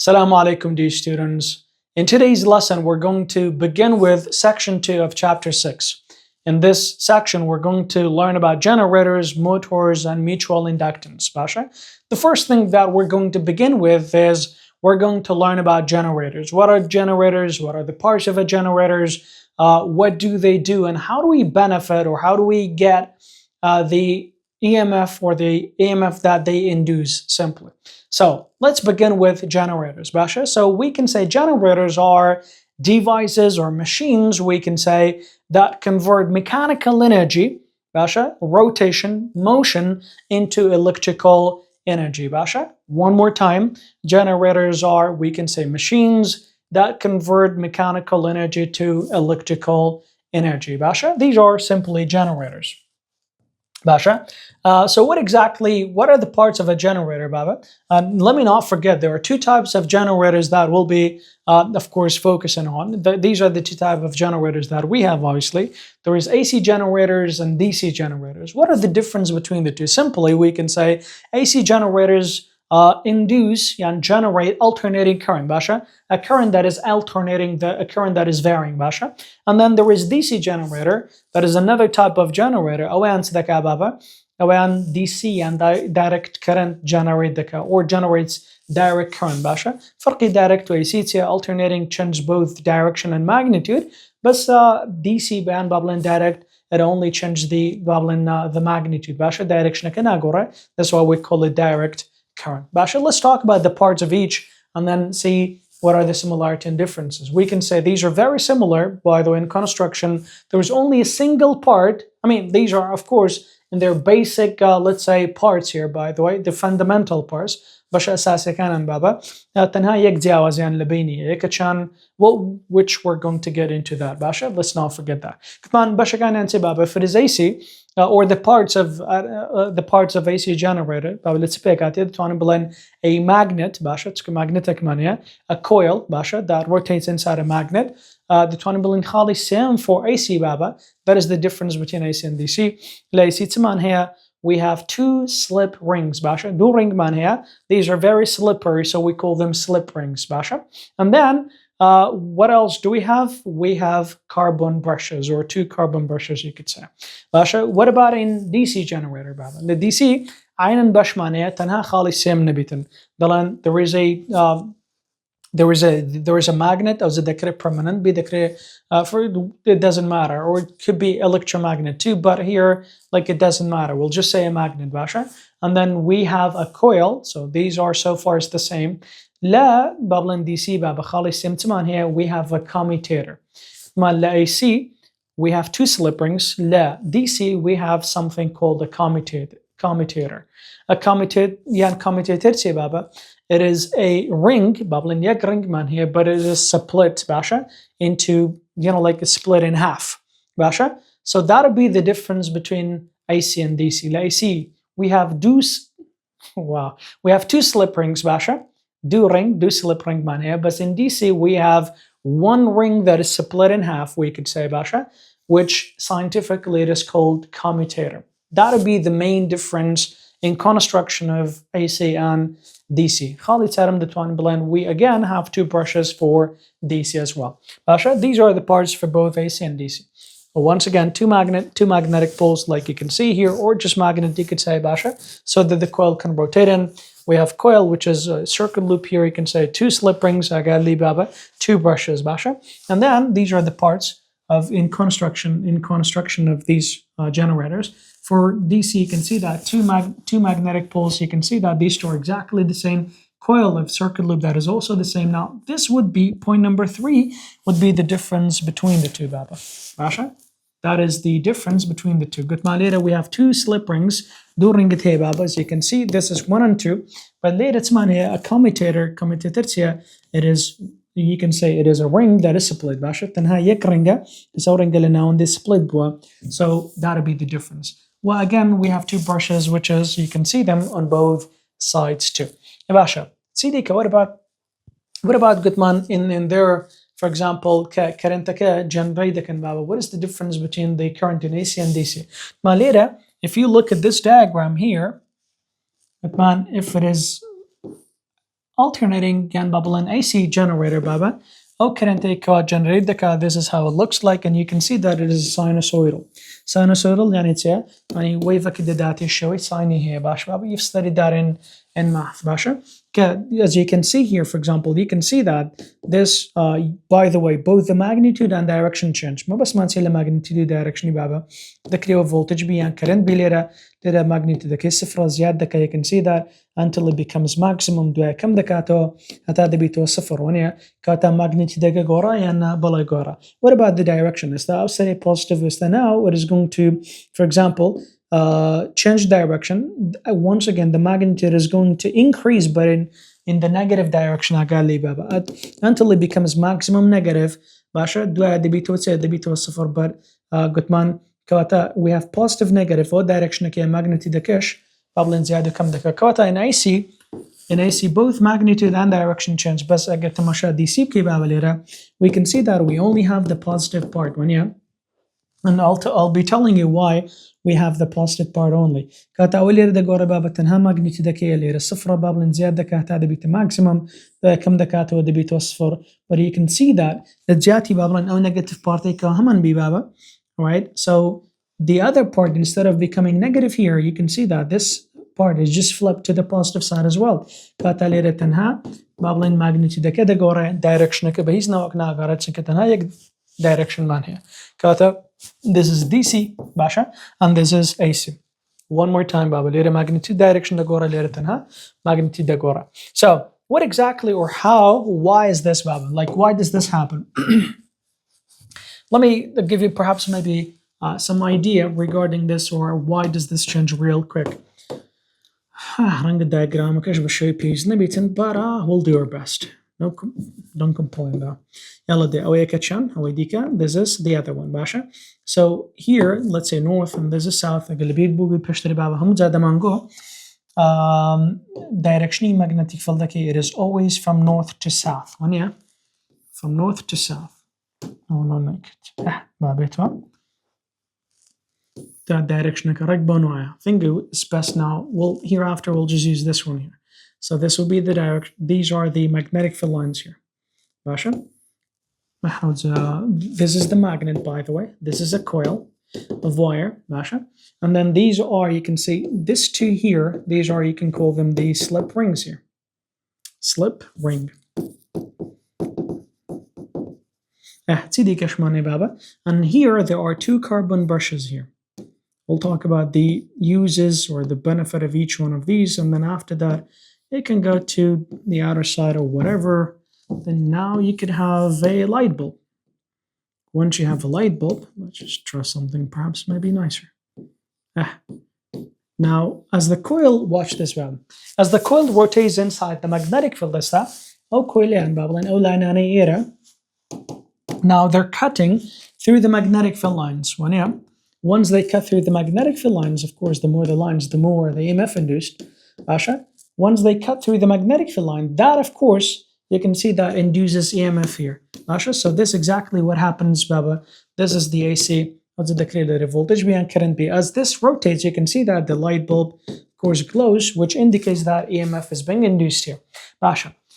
Assalamu alaikum, dear students. In today's lesson, we're going to begin with section 2 of chapter 6. In this section, we're going to learn about generators, motors, and mutual inductance. Basha? The first thing that we're going to begin with is we're going to learn about generators. What are generators? What are the parts of a generators? What do they do? And how do we benefit, or how do we get the EMF or the EMF that they induce simply? So let's begin with generators, Basha. So we can say generators are devices or machines, we can say, that convert mechanical energy, Basha, rotation, motion, into electrical energy, Basha. One more time, generators are, we can say, machines that convert mechanical energy to electrical energy, Basha. These are simply generators. Basha. So what are the parts of a generator, Baba? Let me not forget, there are two types of generators that we'll be, of course, focusing on. These are the two types of generators that we have, obviously. There is AC generators and DC generators. What are the difference between the two? Simply, we can say AC generators induce and generate alternating current, Basha, a current that is alternating, a current that is varying, Basha. And then there is DC generator, that is another type of generator, awan sadaka baba, awan DC and direct current generate or generates direct current, Basha. Farqi direct to AC alternating change both direction and magnitude, but DC ban bablan direct, it only changes the bablan the magnitude, Basha, direction kanagora. That's why we call it direct current. Basha, let's talk about the parts of each and then see what are the similarity and differences. We can say these are very similar, by the way, in construction. There is only a single part. I mean, these are, of course, in their basic, let's say, parts here, by the way, the fundamental parts. Basha asasi kanan baba. Tanha yek jawazyan labini ekachan. Well, which we're going to get into that, Basha. Let's not forget that. Kman Basha kanan se baba. If it is AC, or the parts of AC generator, let's pick at it. A magnet, Basha, it's magnetic mania, a coil, Basha, that rotates inside a magnet. The Twanibulin Khali same for AC, Baba. That is the difference between AC and DC. AC Timan here, we have two slip rings, Basha. Do ring man here. These are very slippery, so we call them slip rings, Basha. And then what else do we have? We have carbon brushes, or two carbon brushes, you could say. Basha, what about in DC generator, Baba? The DC, عين بشمانية تنها خالي سيم نبيتن. There is a magnet, or the permanent, be for it doesn't matter, or it could be electromagnet too, but here, like, it doesn't matter. We'll just say a magnet, Basha. And then we have a coil, so these are so far it's the same. La bablan DC baba khali simtiman here we have a commutator. Ma la AC we have two slip rings. La DC we have something called a commutator. A commutator baba. It is a ring, bablan yak ring man here, but it is split, Basha, into, like a split in half, Basha. So that'll be the difference between AC and DC. La AC we have we have two slip rings, Basha. Do slip ring man here, but in DC we have one ring that is split in half, we could say, Basha, which scientifically it is called commutator. That'll be the main difference in construction of AC and DC. We again have two brushes for DC as well. Basha, these are the parts for both AC and DC. Once again, two magnetic poles, like you can see here, or just magnet, you could say, Basha, so that the coil can rotate in. We have coil, which is a circuit loop here. You can say two slip rings, baba, two brushes, Basha. And then these are the parts of in construction of these generators. For DC, you can see that two magnetic poles. You can see that these two are exactly the same. Coil of circuit loop, that is also the same. Now, this would be point number 3, would be the difference between the two, Baba. Basha? That is the difference between the two. Good, later we have two slip rings. During it here, Baba, as you can see, this is 1 and 2. But later it's here a commutator here. It is, you can say, it is a ring that is split. Basha. Tanha yek ringa is a ring now on this split boa. So that'll be the difference. Well, again, we have two brushes, which is, you can see them on both sides too. Basha, Sidika, what about Gutman in there? For example, what is the difference between the current in AC and DC? Malera, if you look at this diagram here, if it is alternating يعني بابلن AC generator بابا أو current generate دكا. This is how it looks like, and you can see that it is sinusoidal. Sinusoidal يعني تسا يعني wave كده داتي شوي سايني هي باش بابا. You've studied that in math باشا. As you can see here, for example, you can see that this, by the way, both the magnitude and direction change. ما بس ما نسي magnitude direction بابا. ذكري voltage بيان current بيليرا ليرا magnitude ذكي صفر زيادة ذكا. You can see that until it becomes maximum. دوا كم ذكاته هتا دبيتو صفر ونيا كاتا magnitude ذكا غورا يانا بلا غورا. What about the direction? Is that say positive? Is that now it is going to, for example, change direction. Once again, the magnitude is going to increase, but in the negative direction until it becomes maximum negative. Basha dua debito say debito صفر, but Gutman kawata we have positive negative or direction ke magnitude the cash bablin ziyada kam the kawata in AC both magnitude and direction change. But I get tamasha DC ke babalera, we can see that we only have the positive part when yeah. And I'll be telling you why we have the positive part only. كاتا أولير دا غورا بابا تنها magnitude دا كي لير الصفر بابلن زيادة كاتا دا بيت maximum دا كم دا كاتا ودا بيت صفر. But you can see that الجاتي بابلن أو negative part كا همان بي بابا, right? So the other part, instead of becoming negative here, you can see that this part is just flipped to the positive side as well. كاتا لير تنها بابلن magnitude دا كده غورا direction كا بهيز نوكنا غارت سنك تنها يك direction man here. كاتا this is DC Basha and this is AC. One more time, Baba. Lera magnitude direction da gora lera tanha magnitude da gora. So what exactly or how, why is this, Baba? Like, why does this happen? Let me give you perhaps maybe some idea regarding this, or why does this change real quick. Rang the diagram, we'll show you piece. But we'll do our best. No, don't complain though. This is the other one, Basha. So here, let's say north, and this is south. Directionally magnetic field, it is always from north to south. From north to south. Oh no, naked. That direction, I think it's best now. Hereafter we'll just use this one here. So this will be the direction. These are the magnetic field lines here. Basha. This is the magnet, by the way. This is a coil of wire. Basha. And then these are, you can see, this two here, these are, you can call them the slip rings here. Slip ring. And here there are two carbon brushes here. We'll talk about the uses or the benefit of each one of these, and then after that, it can go to the outer side or whatever. Then now you could have a light bulb. Once you have a light bulb, let's just try something perhaps maybe nicer. Now, as the coil, watch this one. As the coil rotates inside the magnetic field, now they're cutting through the magnetic field lines. Once they cut through the magnetic field lines, of course, the more the lines, the more the EMF induced. Once they cut through the magnetic field line, that, of course, you can see that induces EMF here. So this is exactly what happens, Baba. This is the AC. What's the creator voltage be and current be? As this rotates, you can see that the light bulb, of course, glows, which indicates that EMF is being induced here.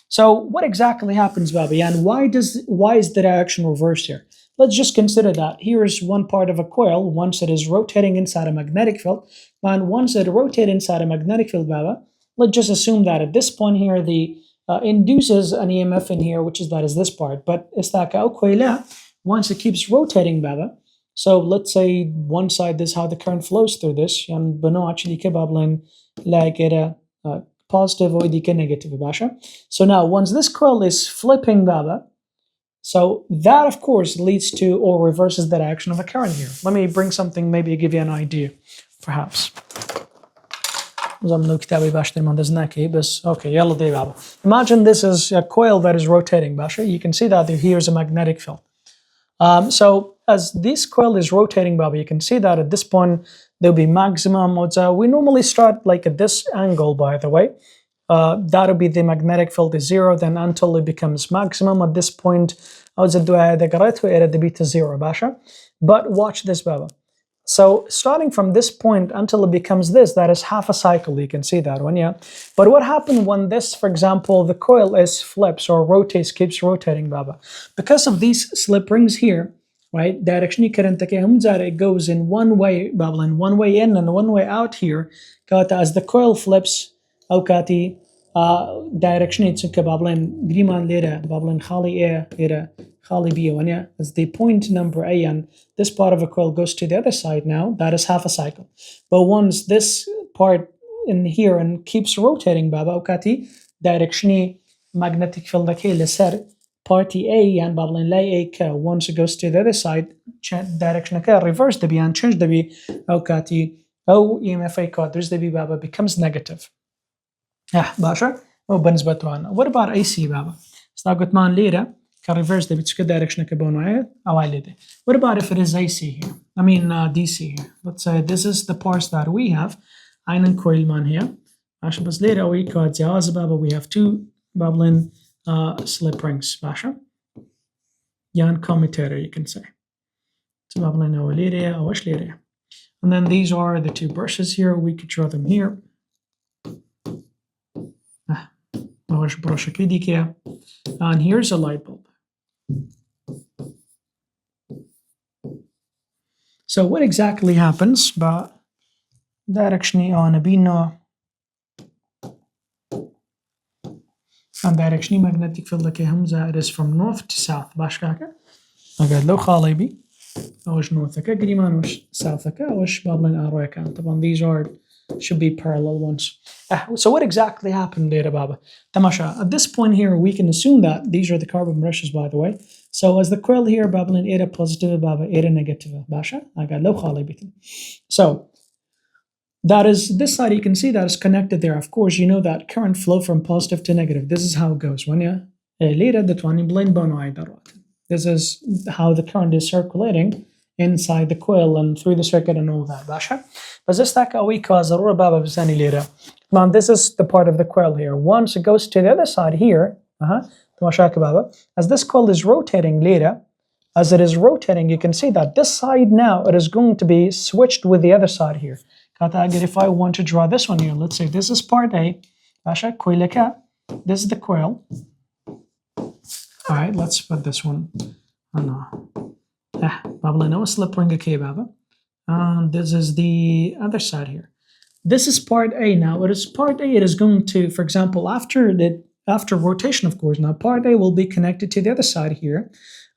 So what exactly happens, Baba? And why is the direction reversed here? Let's just consider that. Here is one part of a coil. Once it is rotating inside a magnetic field, and once it rotates inside a magnetic field, Baba, let's just assume that at this point here, the induces an EMF in here, which is this part. But once it keeps rotating, Baba, so let's say one side, this is how the current flows through this. Positive or negative, Basha. So now, once this coil is flipping, Baba, so that, of course, leads to or reverses the direction of the current here. Let me bring something, maybe give you an idea, perhaps. Okay, imagine this is a coil that is rotating, Basha. You can see that here is a magnetic field. So as this coil is rotating, Baba, you can see that at this point there'll be maximum. We normally start like at this angle, by the way. That'll be the magnetic field is 0, then until it becomes maximum. At this point, the beta 0, Basha. But watch this, Baba. So starting from this point until it becomes this, that is half a cycle. You can see that one, yeah. But what happened when this, for example, the coil is flips or rotates, keeps rotating, Baba? Because of these slip rings here, right? Direction current it goes in one way, Baba, in one way in and one way out here. As the coil flips, أوقاتي direction it's Babylon Griman Lera, Babylon Khali A Lera, Khali B one, as the point number A, and this part of a coil goes to the other side now, that is half a cycle. But once this part in here and keeps rotating, Baba Ukati, direction magnetic field لسر party A and Babylon lay A once it goes to the other side, direction reverse the B and change the B Ukati. أو EMF قادرز the B Baba becomes negative. باشا وبالنسبة لنا. What about AC Baba? قلت مان ليرة كريفرس the بتشكل direction كبونوعي أو عيلة. What about if it is AC here? I mean DC here. Let's say this is the parts that we have. einen coil man here. باشا بس ليرة أو يكاد جواز Baba we have two bubbling slip rings باشا. Yan commutator you can say. So bubbling أو ليرة أو إيش ليرة. And then these are the two brushes here. We could draw them here. And here's a light bulb. So what exactly happens? But direction on a bino and direction magnetic field like Hamza, it is from north to south. Bashkaka. Okay, low khalibi. أوش نورثك قريمان وش ساوثك وش بابلين أروي كان طبعا these are should be parallel ones. So what exactly happened there Baba? Tamasha, at this point here we can assume that these are the carbon brushes by the way. So as the coil here Babylon era positive Baba era negative Basha I got low khali bitin. So that is this side you can see that is connected there. Of course you know that current flow from positive to negative. This is how it goes when you later the 20 blend bono aidarat. This is how the current is circulating inside the coil and through the circuit and all that. Basha. But this is the part of the coil here. Once it goes to the other side here, as this coil is rotating later, as it is rotating, you can see that this side now it is going to be switched with the other side here. If I want to draw this one here, let's say this is part A, this is the coil. All right, let's put this one. Baba no slip ring okay, Baba. And this is the other side here. This is part A now. It is part A. It is going to, for example, after rotation, of course. Now part A will be connected to the other side here,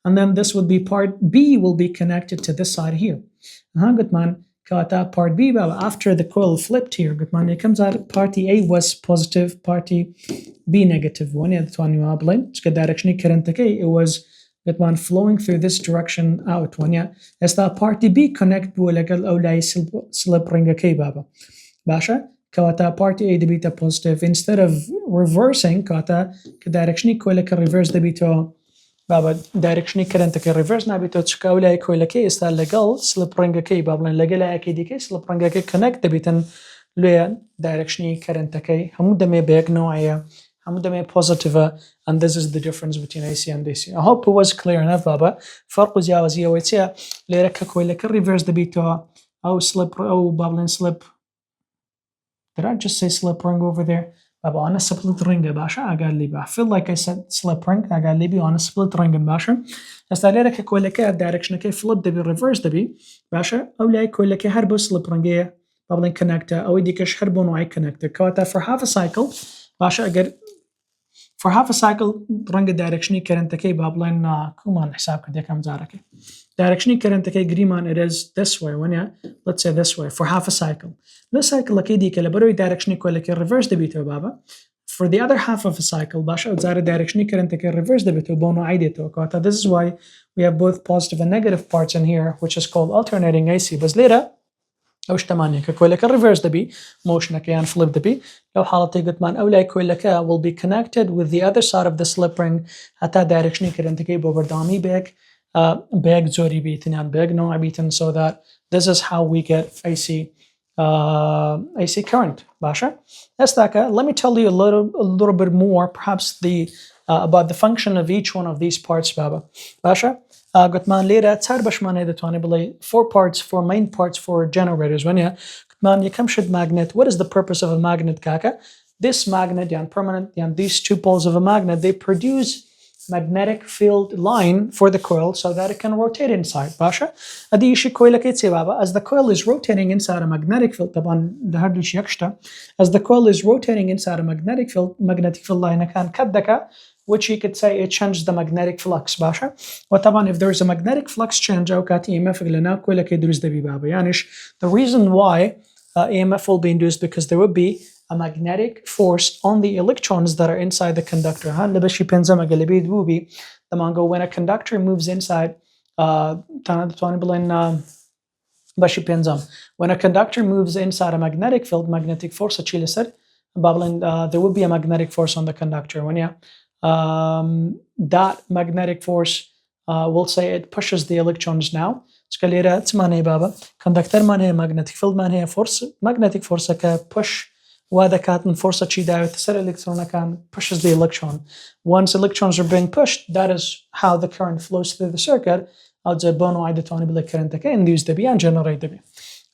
and then this would be part B will be connected to this side here. Good man. Part B, after the coil flipped here, good man, it comes out party A was positive, party B negative. One the one direction current it was good man flowing through this direction out. One as that party B connect slip ring baba. Basha party A the beta positive instead of reversing direction reverse the beta. Baba direction current ke reverse na bito chkaula ko leke sta legal slip ring ke bablan legala akidi ke slip ring ke connect bitan le direction current ke hamudame back noaya hamudame positive, and this is the difference between AC and DC. I hope it was clear enough Baba. فرق جاوزيه ويتيا لرك ko leke reverse the bito او slip او bablan slip. Did I just say slip ring over there? On a split ring باشا I feel like I said slip ring on a split ring باشا استعليك كولك direction كي flip دبي reverse دبي باشا أو لا كولك هربو slip ring بابلين connector أو يديكش هربو نوعي connector كواتا for half a cycle باشا أجر for half a cycle ring direction كرنت كي بابلين كمان حساب كده كم زارك direction كرنت كي جريمان it is this way when let's say this way for half a cycle. This cycle أكيد كلا direction كولك reverse دبيته بابا. For the other half of a cycle باشا زار direction كرنت كي reverse دبيته بونو عيدته كواتا. This is why we have both positive and negative parts in here, which is called alternating AC. بس ليرة أوش تمانية كولك reverse دبي motion كيان flip دبي لو حالتي قلت مان أولا كولك will be connected with the other side of the slip ring حتى direction كرنت كي بوبردامي back bag زوري بيتن and bag نوع بيتن so that this is how we get AC AC current. Basha. Let me tell you a little bit more, perhaps about the function of each one of these parts, Baba. Basha. Gutman lera tsar bashmane detwani bale 4 main parts for generators. When Gutman yakamshid magnet. What is the purpose of a magnet, Kaka? This magnet, permanent, these 2 poles of a magnet, they produce magnetic field line for the coil so that it can rotate inside. Basha. Adi ishi coil baba. As the coil is rotating inside a magnetic field, as the coil is rotating inside a magnetic field line can kaddaka, which you could say it changed the magnetic flux. Basha. وطبعا if there is a magnetic flux change the reason why EMF will be induced because there will be a magnetic force on the electrons that are inside the conductor. When a conductor moves inside, when a conductor moves inside a magnetic field, magnetic force, there will be a magnetic force on the conductor. When that magnetic force will say it pushes the electrons now. Conductor magnetic field magnetic force push وهذا كانت من فرصة شي دايرة تسر electron كان pushes the electron. Once electrons are being pushed, that is how the current flows through the circuit. أو زي بونو عيدة تاني بلا current كان induce دبي and generate دبي.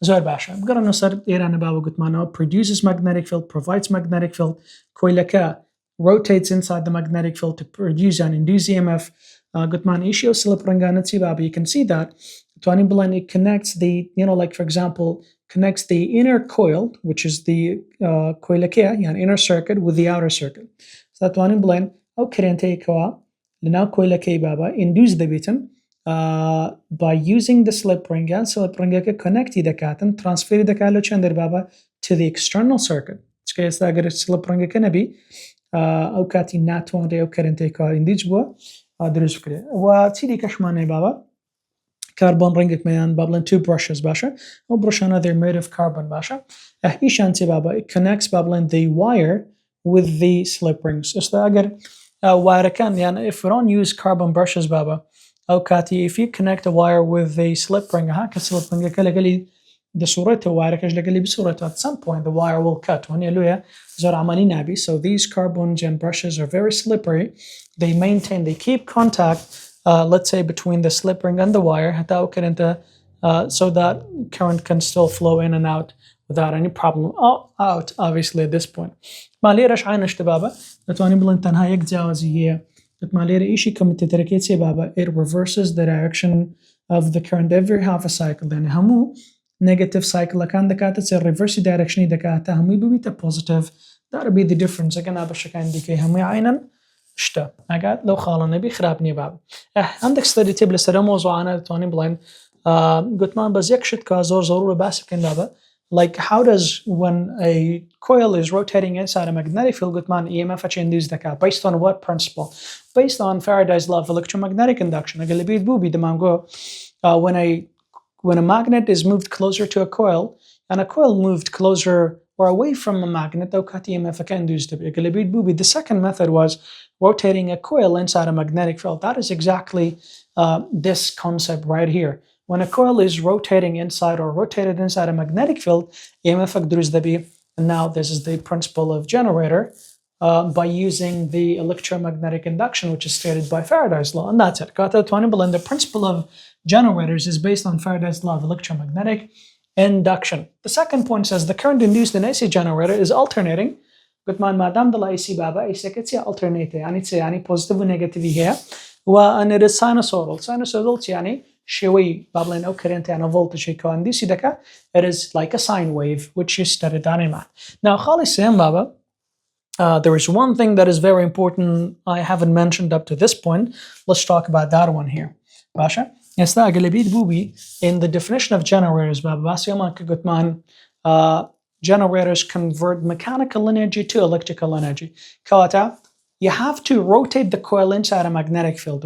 زور باشا. بقرا نصر إيران بابا قلت معنا produces magnetic field, provides magnetic field. كويلكا rotates inside the magnetic field to produce and induce EMF. قلت معنا إيشي وصل برنجانتي بابا. You can see that. Tony Belen, it connects the, like for example, connects the inner coil, which is the inner circuit with the outer circuit. So that Tony Belen, baba induce the button by using the slip ring and slip ring connect the cat transfer the calochander baba to the external circuit. It's that slip ring can be kati nat one day induce there is kashmane baba. Carbon ring man bubbling 2 brushes basha. Oh brushana they're made of carbon basha. Baba it connects bubbling the wire with the slip rings. Is that again wire can if we don't use carbon brushes baba. Kati if you connect a wire with the slip ring slip ring the surata wire at some point the wire will cut. So these carbons and brushes are very slippery. They keep contact let's say between the slip ring and the wire so that current can still flow in and out without any problem. Out obviously at this point. It reverses the direction of the current every half a cycle. Then negative cycle it's a reverse direction positive. That would be the difference. Again شتا أقعد لو خالنا بيخربني باب عندك ستدي تيبل سر موضوع أنا توني بلين قلت ما بس يكشت كازور ضروري باسك بابا like how does when a coil is rotating inside a magnetic field قلت ما EMF induce the based on what principle? Based on Faraday's law of electromagnetic induction. أقول بيد بوبي دمانغو when a magnet is moved closer to a coil and a coil moved closer or away from a magnet, the second method was rotating a coil inside a magnetic field. That is exactly this concept right here. When a coil is rotating inside or rotated inside a magnetic field, and now this is the principle of generator by using the electromagnetic induction, which is stated by Faraday's law, and that's it. And the principle of generators is based on Faraday's law of electromagnetic induction. The second point says the current induced in AC generator is alternating. قلت ما دام ضل AC بابا AC كتسي alternate يعني positive و negative here وأن it is sinusoidal يعني شوي بابلين أو current يعني voltage يكون DC دكا it is like a sine wave which you studied on math. Now خالص سيم بابا there is one thing that is very important I haven't mentioned up to this point. Let's talk about that one here. باشا in the definition of generators, generators convert mechanical energy to electrical energy. You have to rotate the coil inside a magnetic field.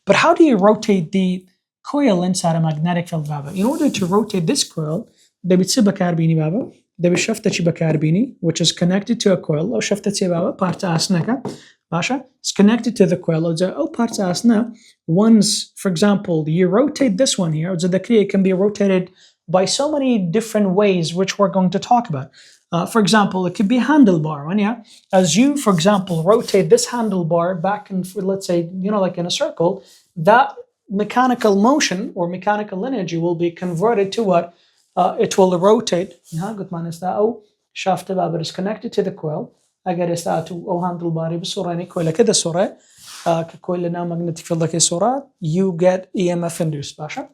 But how do you rotate the coil inside a magnetic field? In order to rotate this coil, which is connected to a coil. It's connected to the coil. Once, for example, you rotate this one here, it can be rotated by so many different ways, which we're going to talk about. For example, it could be a handlebar. Yeah, as you, for example, rotate this handlebar back and let's say, like in a circle, that mechanical motion or mechanical energy will be converted to what? It will rotate. Shaft الباب is connected to the coil. أجر استعتو أو handlebar بصورة يعني كويلة كده صورة ككويلنا magnetic field كده صورة you get EMF induced باشا.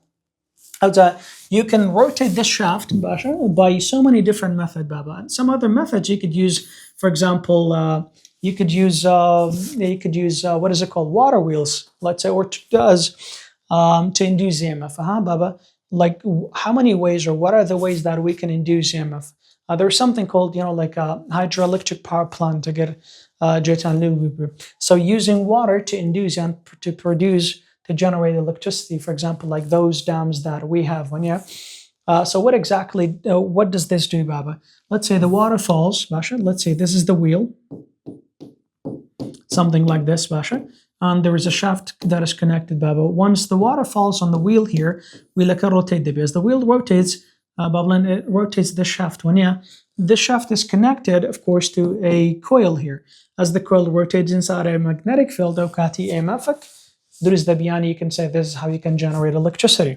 You can rotate this shaft by so many different methods, Baba. And some other methods you could use, for example, you could use what is it called, water wheels, let's say, or to induce EMF. Baba. Like how many ways or what are the ways that we can induce EMF? There's something called, like a hydroelectric power plant to get so using water to induce and to generate electricity, for example, like those dams that we have. So what exactly, what does this do, Baba? Let's say the water falls, Basha. Let's say this is the wheel, something like this, Basha. And there is a shaft that is connected, Baba. Once the water falls on the wheel here, we rotate the as the wheel rotates, it rotates the shaft. This shaft is connected, of course, to a coil here. As the coil rotates inside a magnetic field, there is the biyani, you can say this is how you can generate electricity.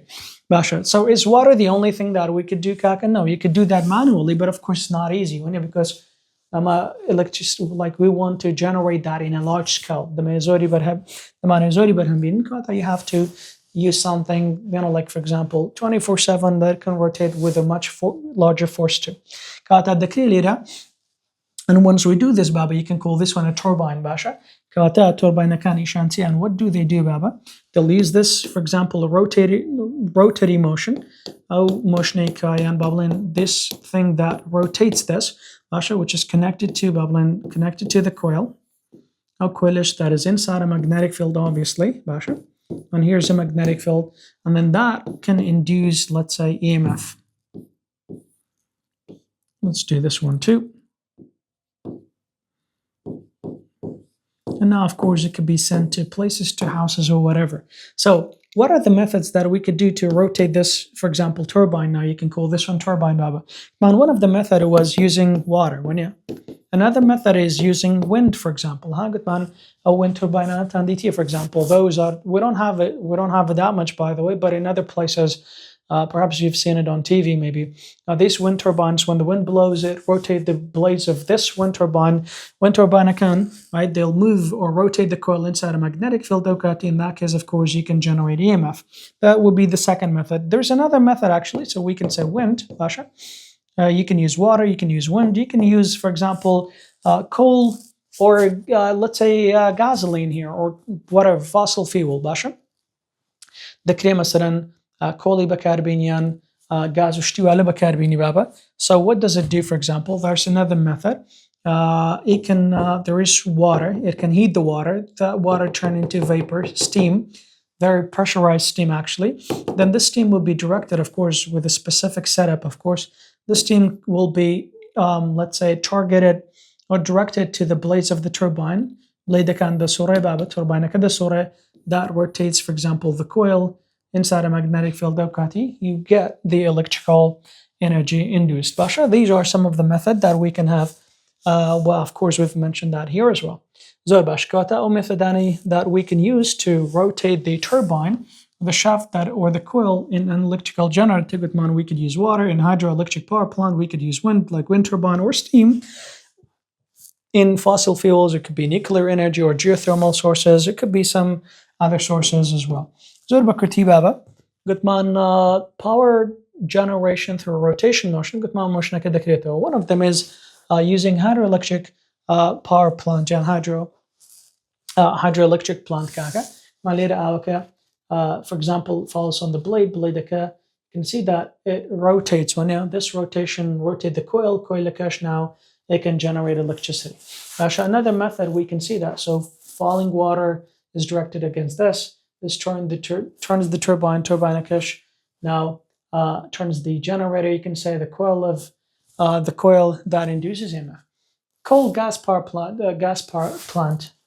Basha. So is water the only thing that we could do, Kaka? No, you could do that manually, but of course it's not easy, because electricity, like we want to generate that in a large scale. You have to use something, like for example, 24/7 that can rotate with a much larger force too. And once we do this, Baba, you can call this one a turbine, Basha. And what do they do, Baba? They'll use this, for example, a rotating motion. This thing that rotates this, Basha, which is connected to the coil. That is inside a magnetic field, obviously, Basha. And here's a magnetic field. And then that can induce, let's say, EMF. Let's do this one too. And now, of course, it could be sent to places, to houses or whatever. So what are the methods that we could do to rotate this, for example, turbine? Now you can call this one turbine, Baba. And one of the methods was using water. Another method is using wind, for example. A wind turbine, for example. Those are, we don't have it that much, by the way, but in other places, perhaps you've seen it on TV maybe. These wind turbines, when the wind blows, it rotate the blades of this wind turbine can, right? They'll move or rotate the coil inside a magnetic field. In that case, of course, you can generate EMF. That would be the second method. There's another method actually, so we can say wind, Basha. You can use water, you can use wind, you can use, for example, coal or let's say gasoline here or whatever, fossil fuel, Basha. The مثلا كولي بكاربينيان غاز اشتعال بكاربيني بابا. So what does it do, for example? There's another method. It can there is water, it can heat the water, that water turn into vapor, steam, very pressurized steam actually. Then this steam will be directed, of course, with a specific setup, of course. The steam will be, let's say, targeted or directed to the blades of the turbine. That rotates, for example, the coil inside a magnetic field. You get the electrical energy induced. Basha, these are some of the methods that we can have. Well, of course, we've mentioned that here as well. That we can use to rotate the turbine, the shaft or the coil in an electrical generator. We could use water. In hydroelectric power plant, we could use wind, like wind turbine or steam. In fossil fuels, it could be nuclear energy or geothermal sources. It could be some other sources as well. Power generation through rotation motion. One of them is using hydroelectric power plant, hydroelectric plant. For example, falls on the blade. You can see that it rotates. When this rotation rotates the coil, now it can generate electricity. Another method we can see that. So falling water is directed against this. This turns the turbine now turns the generator. You can say the coil that induces EMF. Coal gas power plant.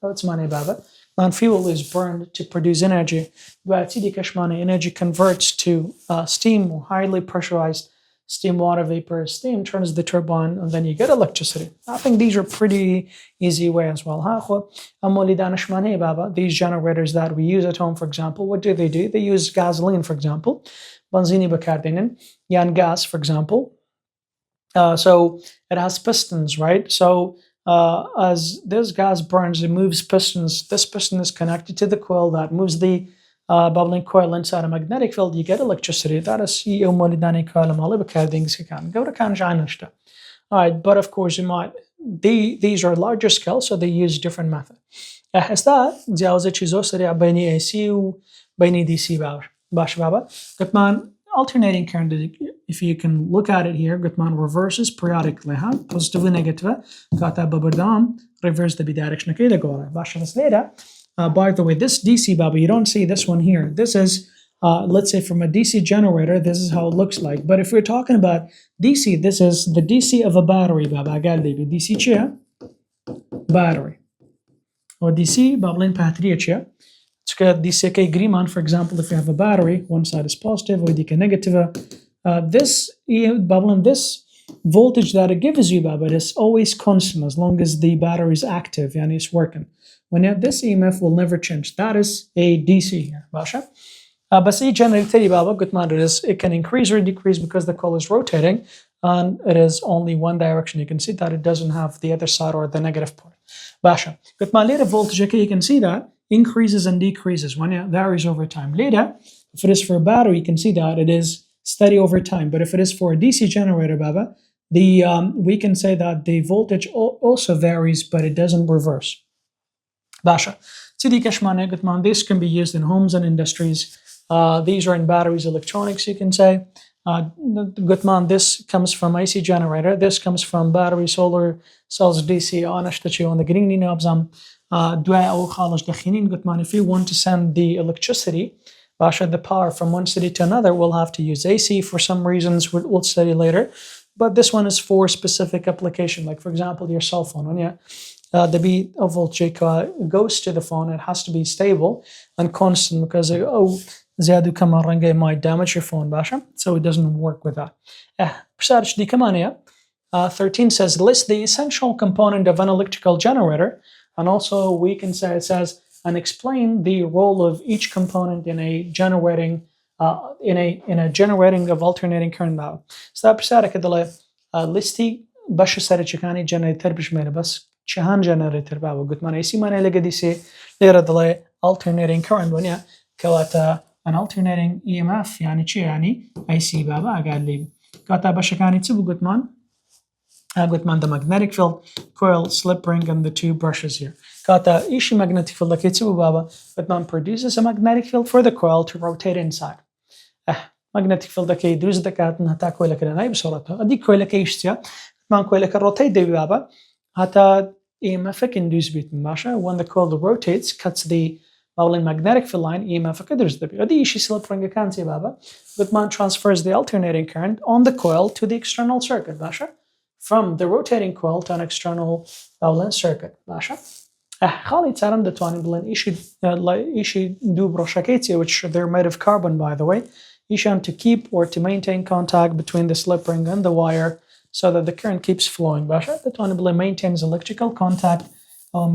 That's money, Baba. and fuel is burned to produce energy. Energy converts to steam or highly pressurized steam, water vapor. Steam turns the turbine, and then you get electricity. I think these are pretty easy way as well. These generators that we use at home, for example, what do? They use gasoline, for example. Benzini bakardinin, yan gas, for example. So it has pistons, right? So as this gas burns, it moves pistons. This piston is connected to the coil that moves the bubbling coil inside a magnetic field. You get electricity. That is all right, but of course you might. These are larger scale, so they use different method. AC وبين DC باش بابا. Alternating current, if you can look at it here, Gutman reverses periodically, positive and negative. Kata babardam reverse the bidirectional kida gora. Bashanas later. By the way, this DC baba, you don't see this one here. This is, let's say, from a DC generator. This is how it looks like. But if we're talking about DC, this is the DC of a battery baba. DC chair battery or DC babbling patria chair. DC agreement, for example, if you have a battery, one side is positive or DK negative. This voltage that it gives you, it is always constant as long as the battery is active and it's working. When you have this EMF will never change. That is a DC here. Basha. But see, generally, it can increase or decrease because the coil is rotating and it is only one direction. You can see that it doesn't have the other side or the negative part. Basha. With my later voltage, you can see that increases and decreases when it varies over time. Later, if it is for a battery, you can see that it is steady over time. But if it is for a DC generator, baba, we can say that the voltage also varies, but it doesn't reverse. Basha. This can be used in homes and industries. These are in batteries, electronics, you can say. This comes from AC generator. This comes from battery, solar cells, DC. On the green knobs. If you want to send the electricity, the power from one city to another, we'll have to use AC for some reasons we'll study later. But this one is for specific application, like for example your cell phone. When the beat of voltage goes to the phone, it has to be stable and constant because زيادة كمان رنجة might damage your phone, so it doesn't work with that. 13 says list the essential component of an electrical generator. And also we can say it says and explain the role of each component in a generating generating of alternating current valve. So that listi bash sarachikani generator bishmena bas chahan generator baba gut man AC man legedisi lera dala alternating current bunya kawata an alternating EMF yani chi yani AC baba agal li kata bashakani tibu gutman the magnetic field, coil, slip ring, and the two brushes here. Kata ishi magnetic field lakitsu baba, Gutman produces a magnetic field for the coil to rotate inside. Magnetic field dake duz the cat hata coil kana naib sorata. Adi coil kaishtia, Gutman coil ka rotate de baba, hata EMF induce bit masha. When the coil rotates, cuts the magnetic field line, EMF kaders the adi ishi slip ring kansi baba. Gutman transfers the alternating current on the coil to the external circuit, masha. From the rotating coil to an external circuit. Which they're made of carbon, by the way. To keep or to maintain contact between the slip ring and the wire so that the current keeps flowing. The maintains electrical contact with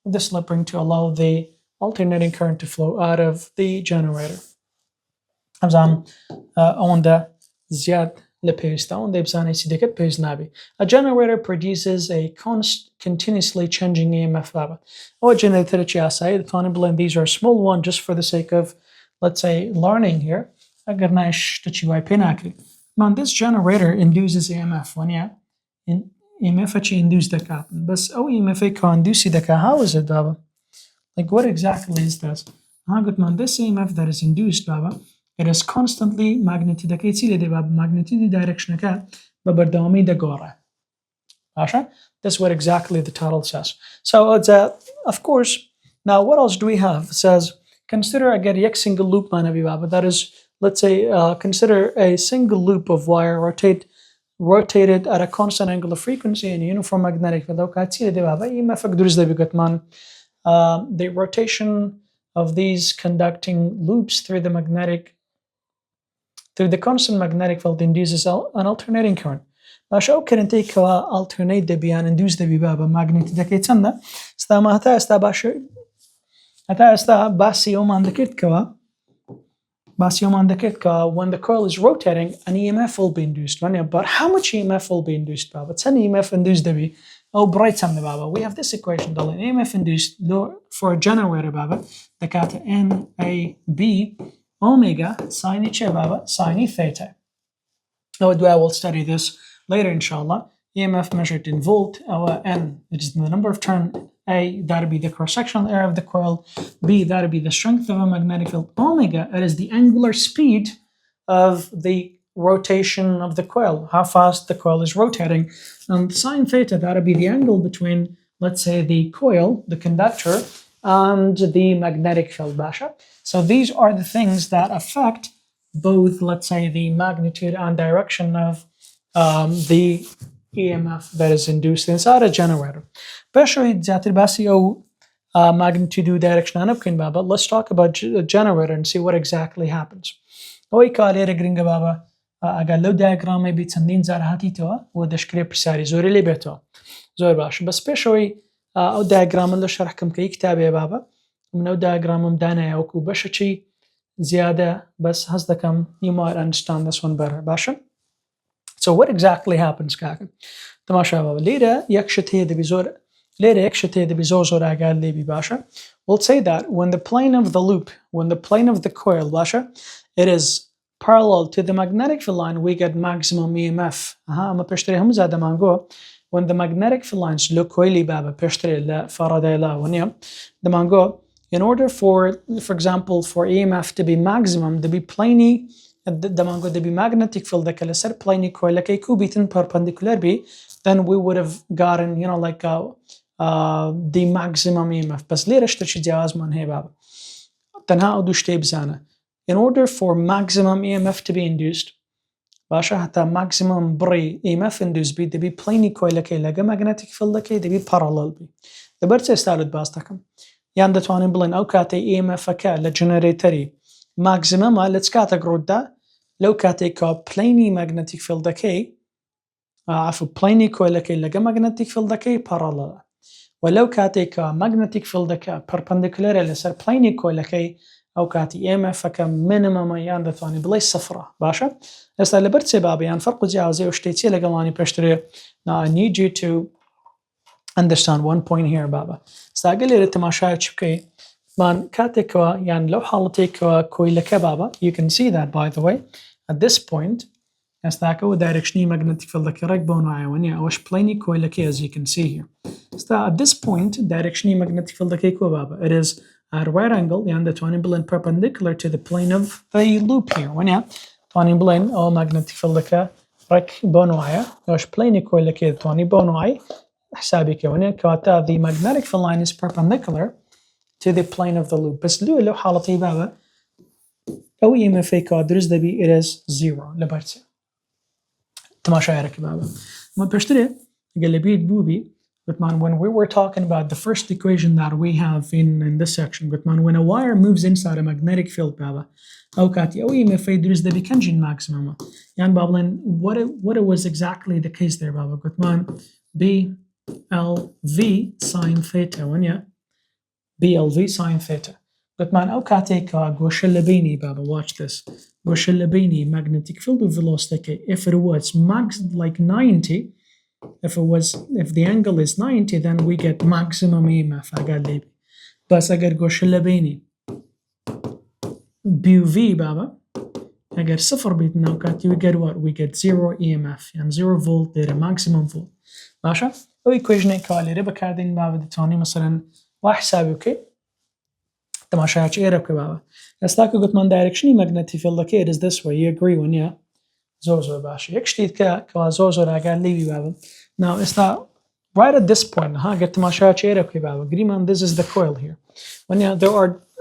the slip ring to allow the alternating current to flow out of the generator. On the Ziad. A generator produces a continuously changing EMF. These are small one just for the sake of, let's say, learning here. Man, this generator induces EMF. EMF induces the cap. But EMF can induce the cap. How is it, Baba? Like, what exactly is this? This EMF that is induced, Baba, it is constantly magnetic direction. That's what exactly the title says. So it's of course. Now what else do we have? It says consider a single loop that is, let's say, consider a single loop of wire rotated at a constant angular frequency and uniform magnetic field. the rotation of these conducting loops through the constant magnetic field induces an alternating current. باشا ئەو کەرنتەی کەوا alternate دەبی یان induce دەبی بابە ماگنێتی دەکەی چەندە؟ ئێستامە هەتا ئێستا باسی ئەومان دەکرد کە when the coil is rotating an EMF will be induced. But how much EMF will be induced بابە؟ چەند EMF induced دەبی؟ ئەو بڕای چەندە بابە؟ We have this equation دەڵێن EMF induced for a generator بابە دەکاتە NAB omega sine چێ بابە؟ sine theta. I will study this later inshallah. EMF measured in volt, N, it is the number of turns. A, that'll be the cross-sectional area of the coil. B, that'll be the strength of a magnetic field. Omega, it is the angular speed of the rotation of the coil, how fast the coil is rotating. And sine theta, that'll be the angle between, let's say, the coil, the conductor, and the magnetic field, Basha. So these are the things that affect both, let's say, the magnitude and direction of the EMF that is induced inside a generator. Magnitude direction baba. Let's talk about a generator and see what exactly happens. Agar لو diagram بي چەندین جار هاتیتەوە و دەشکرێ پرسیاری زۆری لێ بێتەوە زۆر باش بەس پێشەوەی ئەو diagramە لە شەرحکەم کە کتابێ بابە من ئەو diagramم دانایە وەکو بەشەچی زیادە بەس هەست دەکەم you might understand this one better باشە. So what exactly happens کاکە تەماشا بابە لێرە یەک شت هەیە دەبی زۆر ئاگاد لێبی باشە. We'll say that when the plane of the coil باشە it is parallel to the magnetic field line we get maximum EMF. ئەمە پێشترێ هەموو زادەمانگۆ when the magnetic field lines لە کۆیلی بابە پێشترێ لە فارادای لاوە نییە دەمانگۆ in order for example for EMF to be maximum دەبی plane دەمانگۆ دەبی magnetic field دەکە لەسەر plane کۆیلەکەی کوبیتن perpendicular بی then we would have gotten like the maximum EMF. بەس لێرە شتێکی جیاوازمان هەیە بابە تەنها ئەو دوو شتەی بزانە in order for maximum EMF to be induced باشە هەتا maximum بڕی EMF induced بی دەبی plane کۆیلەکەی لەگە magnetic fieldەکەی دەبی parallel بی دەبەر چ ئێستا لەت باس دەکەم یان دەتوانین بڵێن ئەو کاتەی EMF-ەکە لە جنەرێتەری maximum لە چ کاتێک ڕوودا لەو کاتێک کە plane magnetic fieldەکەی plane کۆیلەکەی لەگە magnetic fieldەکەی parallel ولو کاتێک کە magnetic fieldەکە perpendicular لەسەر plane کۆیلەکەی ئەو کاتی EMF-ەکە minimum یان دەتوانین بڵێ سفرە باشە ئێستا لەبەر چێ بابە یان فەرق و جیاوازی و شتێکی لەگەڵانی پێشترێ Now I need you to understand one point here بابە ئێستا لێرە تەماشای چ بکەی مان کاتێکەوە یان لەو حاڵەتێکەوە کۆیلەکە بابە you can see that by the way at this point ئێستاکەوە دایرکشنی magnetic fieldەکە ڕێک بۆ نایەوە نیە ئەوەش plane کۆیلەکەی as you can see here ئێستا at this point دایرکشنی magnetic fieldەکەی کۆ بابە it is at right angle یان دەتوانین بڵێن perpendicular to the plane of the loop here وەنیا توانین بڵێن ئەوە magnetic fieldەکە ڕێک بۆ نوایە ئەوەش plane کۆیلەکەی دەتوانی بۆ نوای حسابیکەوەنێ کەواتە the magnetic field line is perpendicular to the plane of the loop بەس لەو حاڵەتەی بابە ئەو EMF-ەی دروست دەبی it is 0 لەبەر چێ تەماشایەرەکە بابە مە پێشترێ ئەگەر لەبیت بووبی Gutman, when we were talking about the first equation that we have in this section, Gutman, when a wire moves inside a magnetic field, Baba, okay, EMF درست دبی کنجین maximum. Yani Babylon, what it was exactly the case there, Baba. Gutman, BLV sine theta, when yeah, BLV sine theta. Gutman, okay, gosh labini, Baba. Watch this. Gosh labini magnetic field of velocity. If it was max like 90. If the angle is 90 then we get maximum EMF بس اگر گوشه لبینی BV بابا اگر صفر بيت نوكات we get what? We get 0 EMF يعني 0 volt there maximum volt ماشا او equation كالي ربا كاردين بابا دتوني مثلا وحسابي اوكي تماشا چه ربك بابا استاكو قلت من direction magnetic field it is this way you agree when yeah زور باشا يكشتيت كوازور راقال ليبي بابا now it's not right at this point قلت ما شاء اوكي بابا agreement this is the coil here when yeah,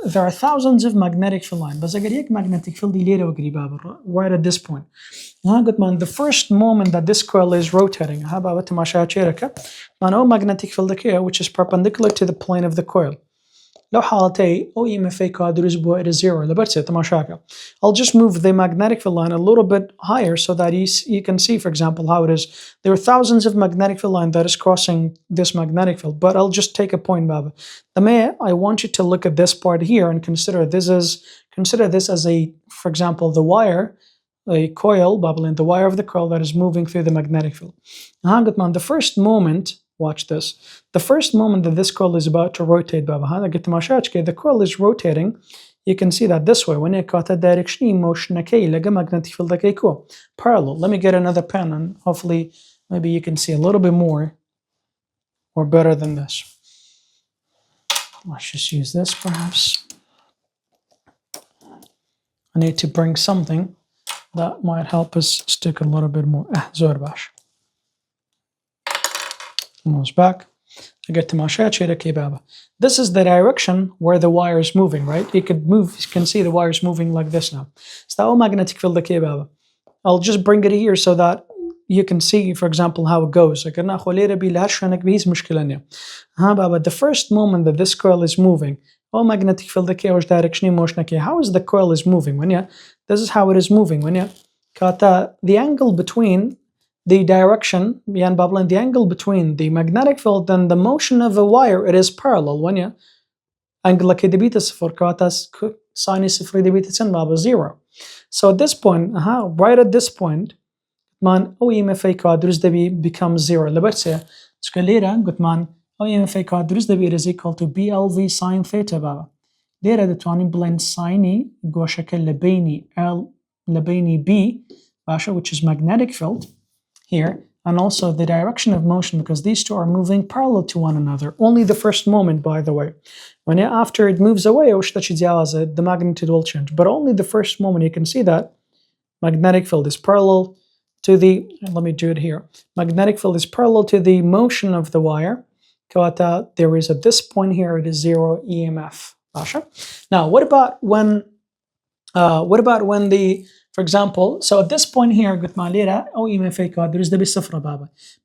there are thousands of magnetic field line بس اگر يك magnetic field ليرة وقري بابا right at this point قلت man the first moment that this coil is rotating بابا تما شاء man او magnetic field here which is perpendicular to the plane of the coil لو حالتي أو EMF كادروز بو it is zero لبرسي تماشاكا. I'll just move the magnetic field line a little bit higher so that you can see, for example, how it is. There are thousands of magnetic field line that is crossing this magnetic field, but I'll just take a point, Baba. I want you to look at this part here and consider this as a, for example, the wire, a coil, Baba, the wire of the coil that is moving through the magnetic field. The first moment, watch this. The first moment that this coil is about to rotate, the coil is rotating. You can see that this way. When you cut a direction motion, magnetic field parallel. Let me get another pen and hopefully maybe you can see a little bit more or better than this. Let's just use this perhaps. I need to bring something that might help us stick a little bit more. Zorbash. Almost back. I get to my Baba. This is the direction where the wire is moving, right? You can see the wire is moving like this now. It's the magnetic field Baba. I'll just bring it here so that you can see, for example, how it goes. Baba, the first moment that this coil is moving, magnetic field direction motion. How is the coil is moving? This is how it is moving. The angle between the direction, the angle between the magnetic field and the motion of a wire, it is parallel. Angle sine 0. So at this point, right at this point, EMF becomes 0. EMF it is equal to BLV sine theta بابا. دير دتواني blend sine جوا شكل لبيني L لبيني B باشا, which is magnetic field here, and also the direction of motion, because these two are moving parallel to one another. Only the first moment, by the way. When after it moves away, the magnitude will change. But only the first moment, you can see that magnetic field is parallel to the, let me do it here. Magnetic field is parallel to the motion of the wire. There is at this point here, it is 0 EMF. Now, what about when the, for example, so at this point here,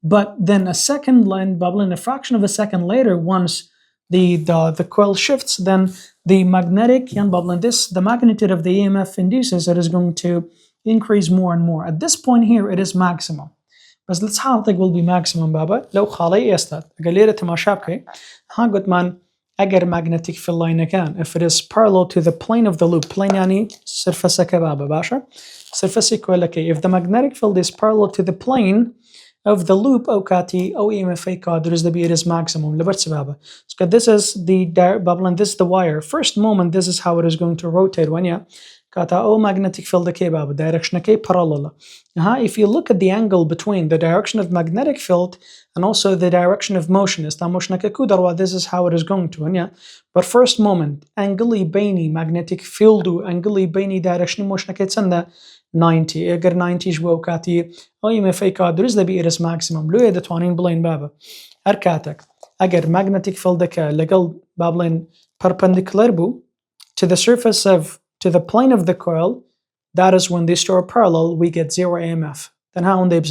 but then a second line bubble in a fraction of a second later, once the coil shifts, then the magnetic bubble in this, the magnitude of the EMF induces, it is going to increase more and more. At this point here, it is maximum. بس لسحالتك will be maximum بابا لو خالي يستاد قليلة تماشابكي قلت من أجر magnetic field line كان if it is parallel to the plane of the loop. plane يعني surface بابا باشا surface كي if the magnetic field is parallel to the plane of the loop أو كاتي أو EMF قادر it is maximum لبرت بابا. So this is the bubble and this is the wire. First moment, this is how it is going to rotate when magnetic field direction parallel. If you look at the angle between the direction of magnetic field and also the direction of motion, this is how it is going to. But first moment, angle بيني magnetic field angle بيني direction motion 90. اگر 90 جوا كاتي او EMF it is maximum. لو يدتوانين بلين بابا اركاتك اگر magnetic field لقل بابلين perpendicular بو to the surface of to the plane of the coil, that is when these two are parallel, we get 0 EMF. Then how on the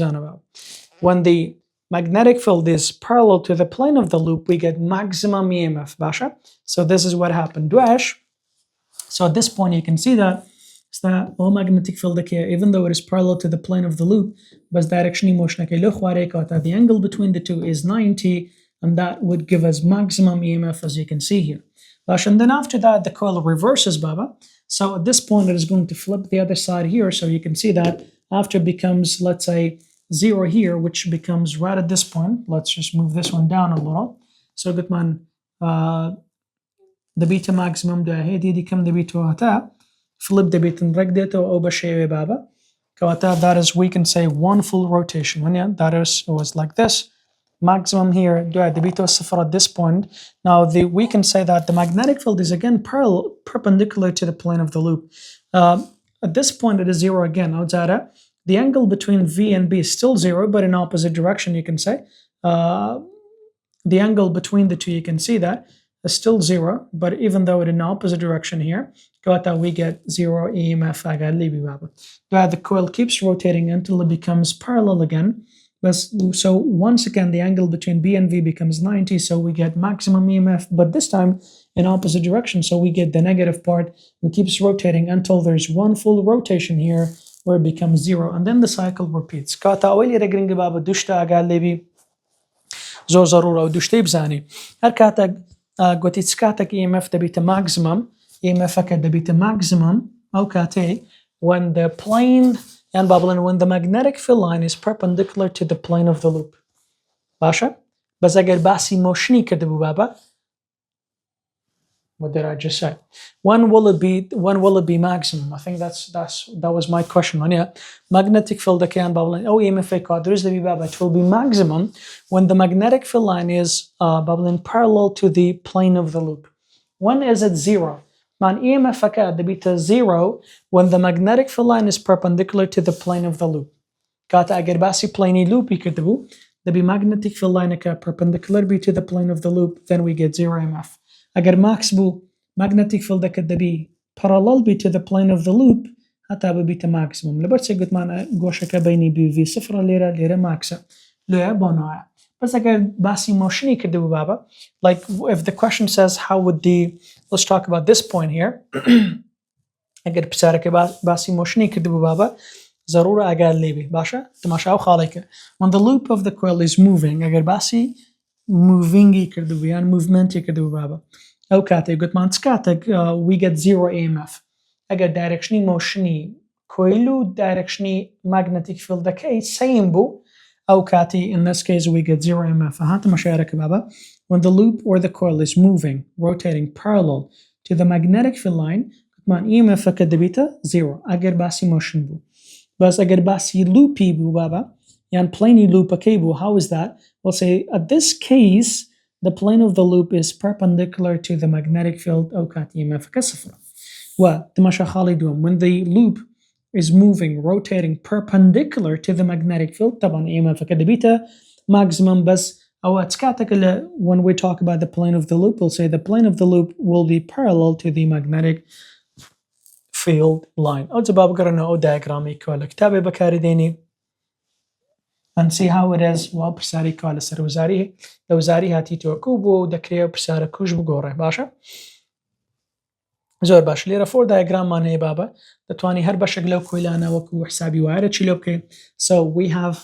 when the magnetic field is parallel to the plane of the loop, we get maximum EMF, Basha. So this is what happened. So at this point, you can see that all magnetic field even though it is parallel to the plane of the loop, but direction motion the angle between the two is 90, and that would give us maximum EMF, as you can see here. And then after that, the coil reverses, Baba. So at this point, it is going to flip the other side here. So you can see that after it becomes, let's say, 0 here, which becomes right at this point. Let's just move this one down a little. So Gutman, the beta maximum the beta flip the beta regdeta baba. That is, we can say one full rotation. That is, it was like this. Maximum here, the beta at this point. Now we can say that the magnetic field is again perpendicular to the plane of the loop. At this point, it is 0 again. The angle between V and B is still 0, but in opposite direction, you can say. The angle between the two, you can see that, is still 0, but even though it in opposite direction here, we get 0 EMF. The coil keeps rotating until it becomes parallel again. So once again, the angle between B and V becomes 90, so we get maximum EMF, but this time in opposite direction, so we get the negative part and keeps rotating until there's one full rotation here where it becomes 0, and then the cycle repeats. Kata awali regring baba dushta agal lebi زۆر ضرورە و دوشتەی بزانێ هەر کاتێک گوتیت کاتێک EMF دەبیتە maximum EMF-ەکە دەبیتە maximum ئەو کاتەی when the plane یان با بڵێن when the magnetic field line is perpendicular to the plane of the loop. باشە؟ بەس ئەگەر باسی مۆشنی کردبوو بابە what did I just say? When will it be maximum? I think that was my question. Yeah, magnetic field can bubbling. Oh, EMF quadrus the baba. It will be maximum when the magnetic field line is bubbling parallel to the plane of the loop. When is it 0? Man EMF the beta 0 when the magnetic field line is perpendicular to the plane of the loop. Kata agar basi plane loop ikadabu, the magnetic field line perpendicular be to the plane of the loop, then we get 0 EMF. Agar max bu magnetic field be parallel be to the plane of the loop حتى ببيت maximum لبرت قلت معنا قوشك بيني بي في صفر ليرة ماكسة ليه بونوع بس أجر باسي موشني كده بابا like if the question says how would let's talk about this point here أجر بسارك باسي موشني كده بابا ضرورة أجر ليبي باشا تماشى أو خالك when the loop of the coil is moving أجر باسي moving كده يعني movement كده بابا أو كاتي قلت ما نسكاتك we get 0 EMF أجر directionally motiony coilu directionally magnetic field دكي same بو أو كاتي in this case we get 0 EMF هات مشارك بابا when the loop or the coil is moving rotating parallel to the magnetic field line قلت ما EMF كده بيتا 0 أجر باسي motion بو بس أجر باسي loopy بو بابا يعني plainy loop أكي بو how is that we'll say at this case the plane of the loop is perpendicular to the magnetic field أو كات EMF كصفر. وتماشى خالي دوم when the loop is moving rotating perpendicular to the magnetic field طبعا EMF كده بيتا maximum بس أو أتسكاتك when we talk about the plane of the loop we'll say the plane of the loop will be parallel to the magnetic field line. أو تباب قرنا أو diagram كوالك تابع بكاري ديني and see how it is وبرساري كوالا سر وزاري هاتي تو كوبو دكريا برسارة كوش بقوره باشا زور باش ليرا فور diagram مانه بابا دتواني هر باشا لو كويلانا وكو حسابي وعيرة تشيلوبكي so we have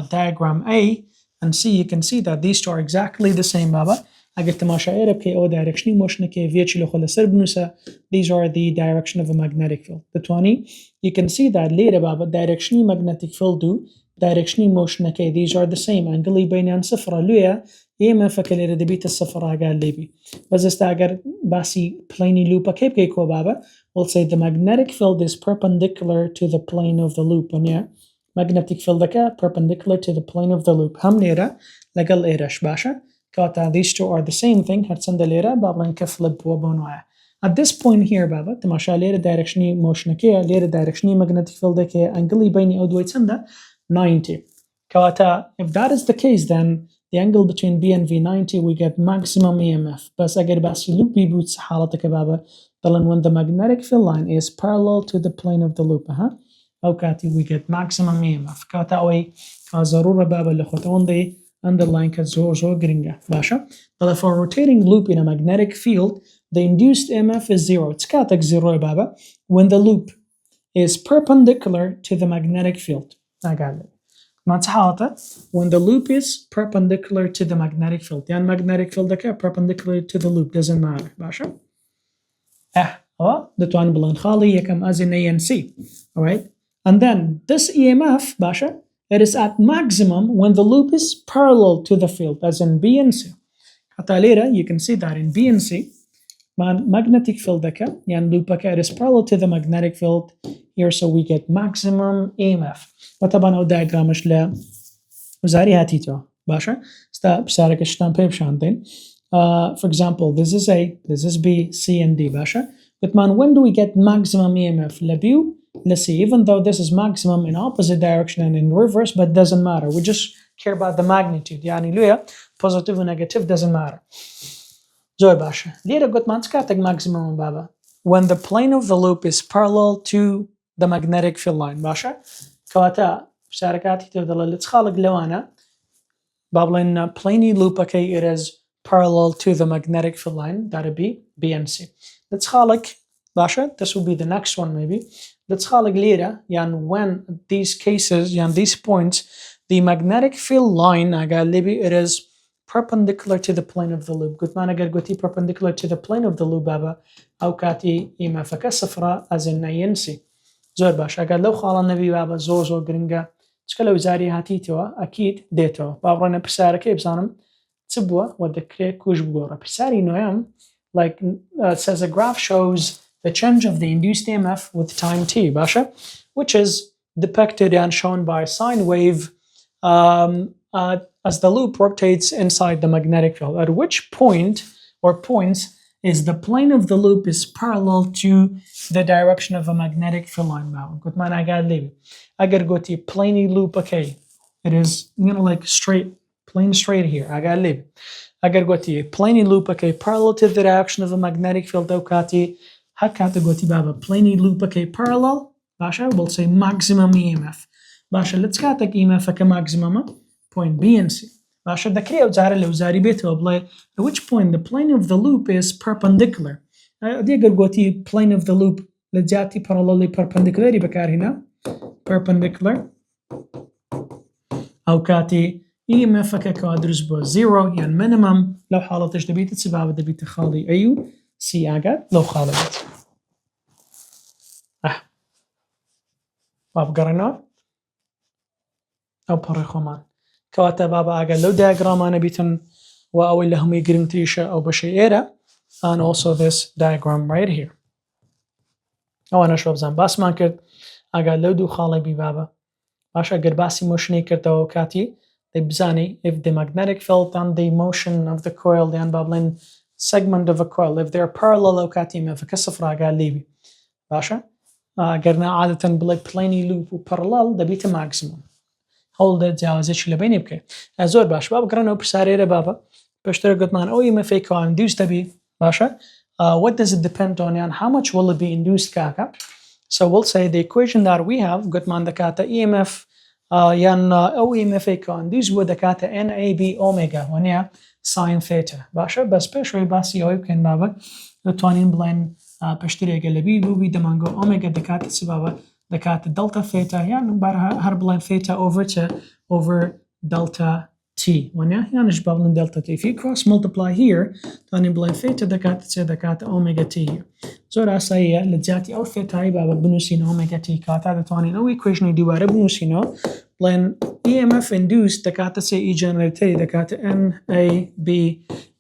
diagram A and C you can see that these two are exactly the same بابا اگر تماشا عيرة بكي او directionally motion كي فيه تشيلو خلا سر بنوسا these are the direction of a magnetic field دتواني you can see that ليرا بابا directionally magnetic field do directionally motion okay these are the same angle بينان صفر لويا EMF كليرة دبيت الصفر قال ليبي بس استاجر باسي plainy loop كيف كيكو بابا we'll say the magnetic field is perpendicular to the plane of the loop and yeah magnetic field perpendicular to the plane of the loop هم ليرة لقل إيرش باشا كاتا these two are the same thing هرسند ليرة بابلن كفلب وبونوع at this point here بابا تماشى ليرة directionally motion كي ليرة directionally magnetic field كي angle بيني أو دويت سندا 90. Kawata, if that is the case, then the angle between B and V 90, we get maximum EMF. But agar basi loopy boots حالتك بابا, when the magnetic field line is parallel to the plane of the loop, okay, we get maximum EMF. Kawata away, ضرورة بابا لخوتون دي underline كزور gringa. Basha. But for a rotating loop in a magnetic field, the induced EMF is 0. It's katak 0 baba when the loop is perpendicular to the magnetic field. I got it. When the loop is perpendicular to the magnetic field. The magnetic field perpendicular to the loop doesn't matter. Basha. The one below khali yakam as in A and C. Alright? And then this EMF, Basha, it is at maximum when the loop is parallel to the field, as in B and C. Later, you can see that in B and C, magnetic field loop it is parallel to the magnetic field here, so we get maximum EMF. وطبعا او diagram لا وزاري هاتيتو باشا ستا بسارك الشتامبي بشانتين for example this is A, this is B, C and D باشا but man when do we get maximum EMF لبيو let's see even though this is maximum in opposite direction and in reverse but doesn't matter we just care about the magnitude يعني لويا positive and negative doesn't matter زوي باشا ليرا قلت ما نسكاتك maximum بابا when the plane of the loop is parallel to the magnetic field line باشا كواتا بشاركاتي تفضل اللي تخالق لوانا بابلين plane loop okay it is parallel to the magnetic field line that'd be B and C. Let's خالك باشا, this will be the next one maybe. Let's خالك ليرة يعني when these cases يعني these points the magnetic field line قال لي it is perpendicular to the plane of the loop. قلت ما أنا قلت perpendicular to the plane of the loop بابا أو كاتي إما فكسفرة as in ينسي زور باش قال لو خالا النبي بابا زور قرنقا تشكل وزاري هاتيتوا أكيد ديتوا بابرنا برسارك بزانم تبوا ودكري كوج بقورة برساري نويم like it says a graph shows the change of the induced EMF with time t باشا which is depicted and shown by a sine wave as the loop rotates inside the magnetic field, at which point or points is the plane of the loop is parallel to the direction of a magnetic field line. Now, good man, I got to go to plane loop. Okay, it is like straight, plane straight here. I got to go to plane loop. Okay, parallel to the direction of a magnetic field. Okay, hakata go to baba plane loop. Okay, parallel. Basha, we'll say maximum EMF. Basha, let's get the EMF like a maximum point B and C. Basha, the kriya uzara le uzari beto at which point the plane of the loop is perpendicular. دي go to plane of the loop لجاتي parallelly perpendicular بكار هنا perpendicular أو كاتي EMF كادرس بو زيرو يعني minimum لو حالة تجدبيت تسباب دبيت خالي أيو سي أجا لو خالت باب قرنا أو بريخومان كواتا بابا أجا لو diagram أنا بيتن وأول لهم يقرن تيشة أو بشي إيرا and also this diagram right here. أو أنا شوف زن باس ما كرت أجا لو دو خالي بي بابا باش أجر باسي موشني كرت أو كاتي بزاني if the magnetic field and the motion of the coil the بابلين segment of a coil if they're parallel أو كاتي ما فكسف راجع ليبي باشا قرنا عادة بلاي plane loop و parallel دبيت maximum hold it جاوزش اللي بيني بكي أزور باش بابا قرنا بساريرة بابا بشتري قلت مان أو يما فيك induced تبي باشا what does it depend on and how much will it be induced كاكا so we'll say the equation that we have قلت مان دكاتا EMF yan أو EMF فيك induced ودكاتا NAB omega ونيا sin theta باشا بس بشوي باسي أو يمكن بابا لتوانين بلين بشتري قلبي بوبي دمانجو omega دكاتا سبابا دكاتا delta theta يعني بارها هربلين theta over delta t ونيا يعني جبابلن delta t if you cross multiply here تاني بلين theta دكاتا تسي دكاتا omega t here زورا سايا لجاتي أو theta هاي بابا بنوسينو omega t كاتا تاني نو equation يدوارا بنوسينو بلين EMF induced دكاتا سي e generated دكاتا NAB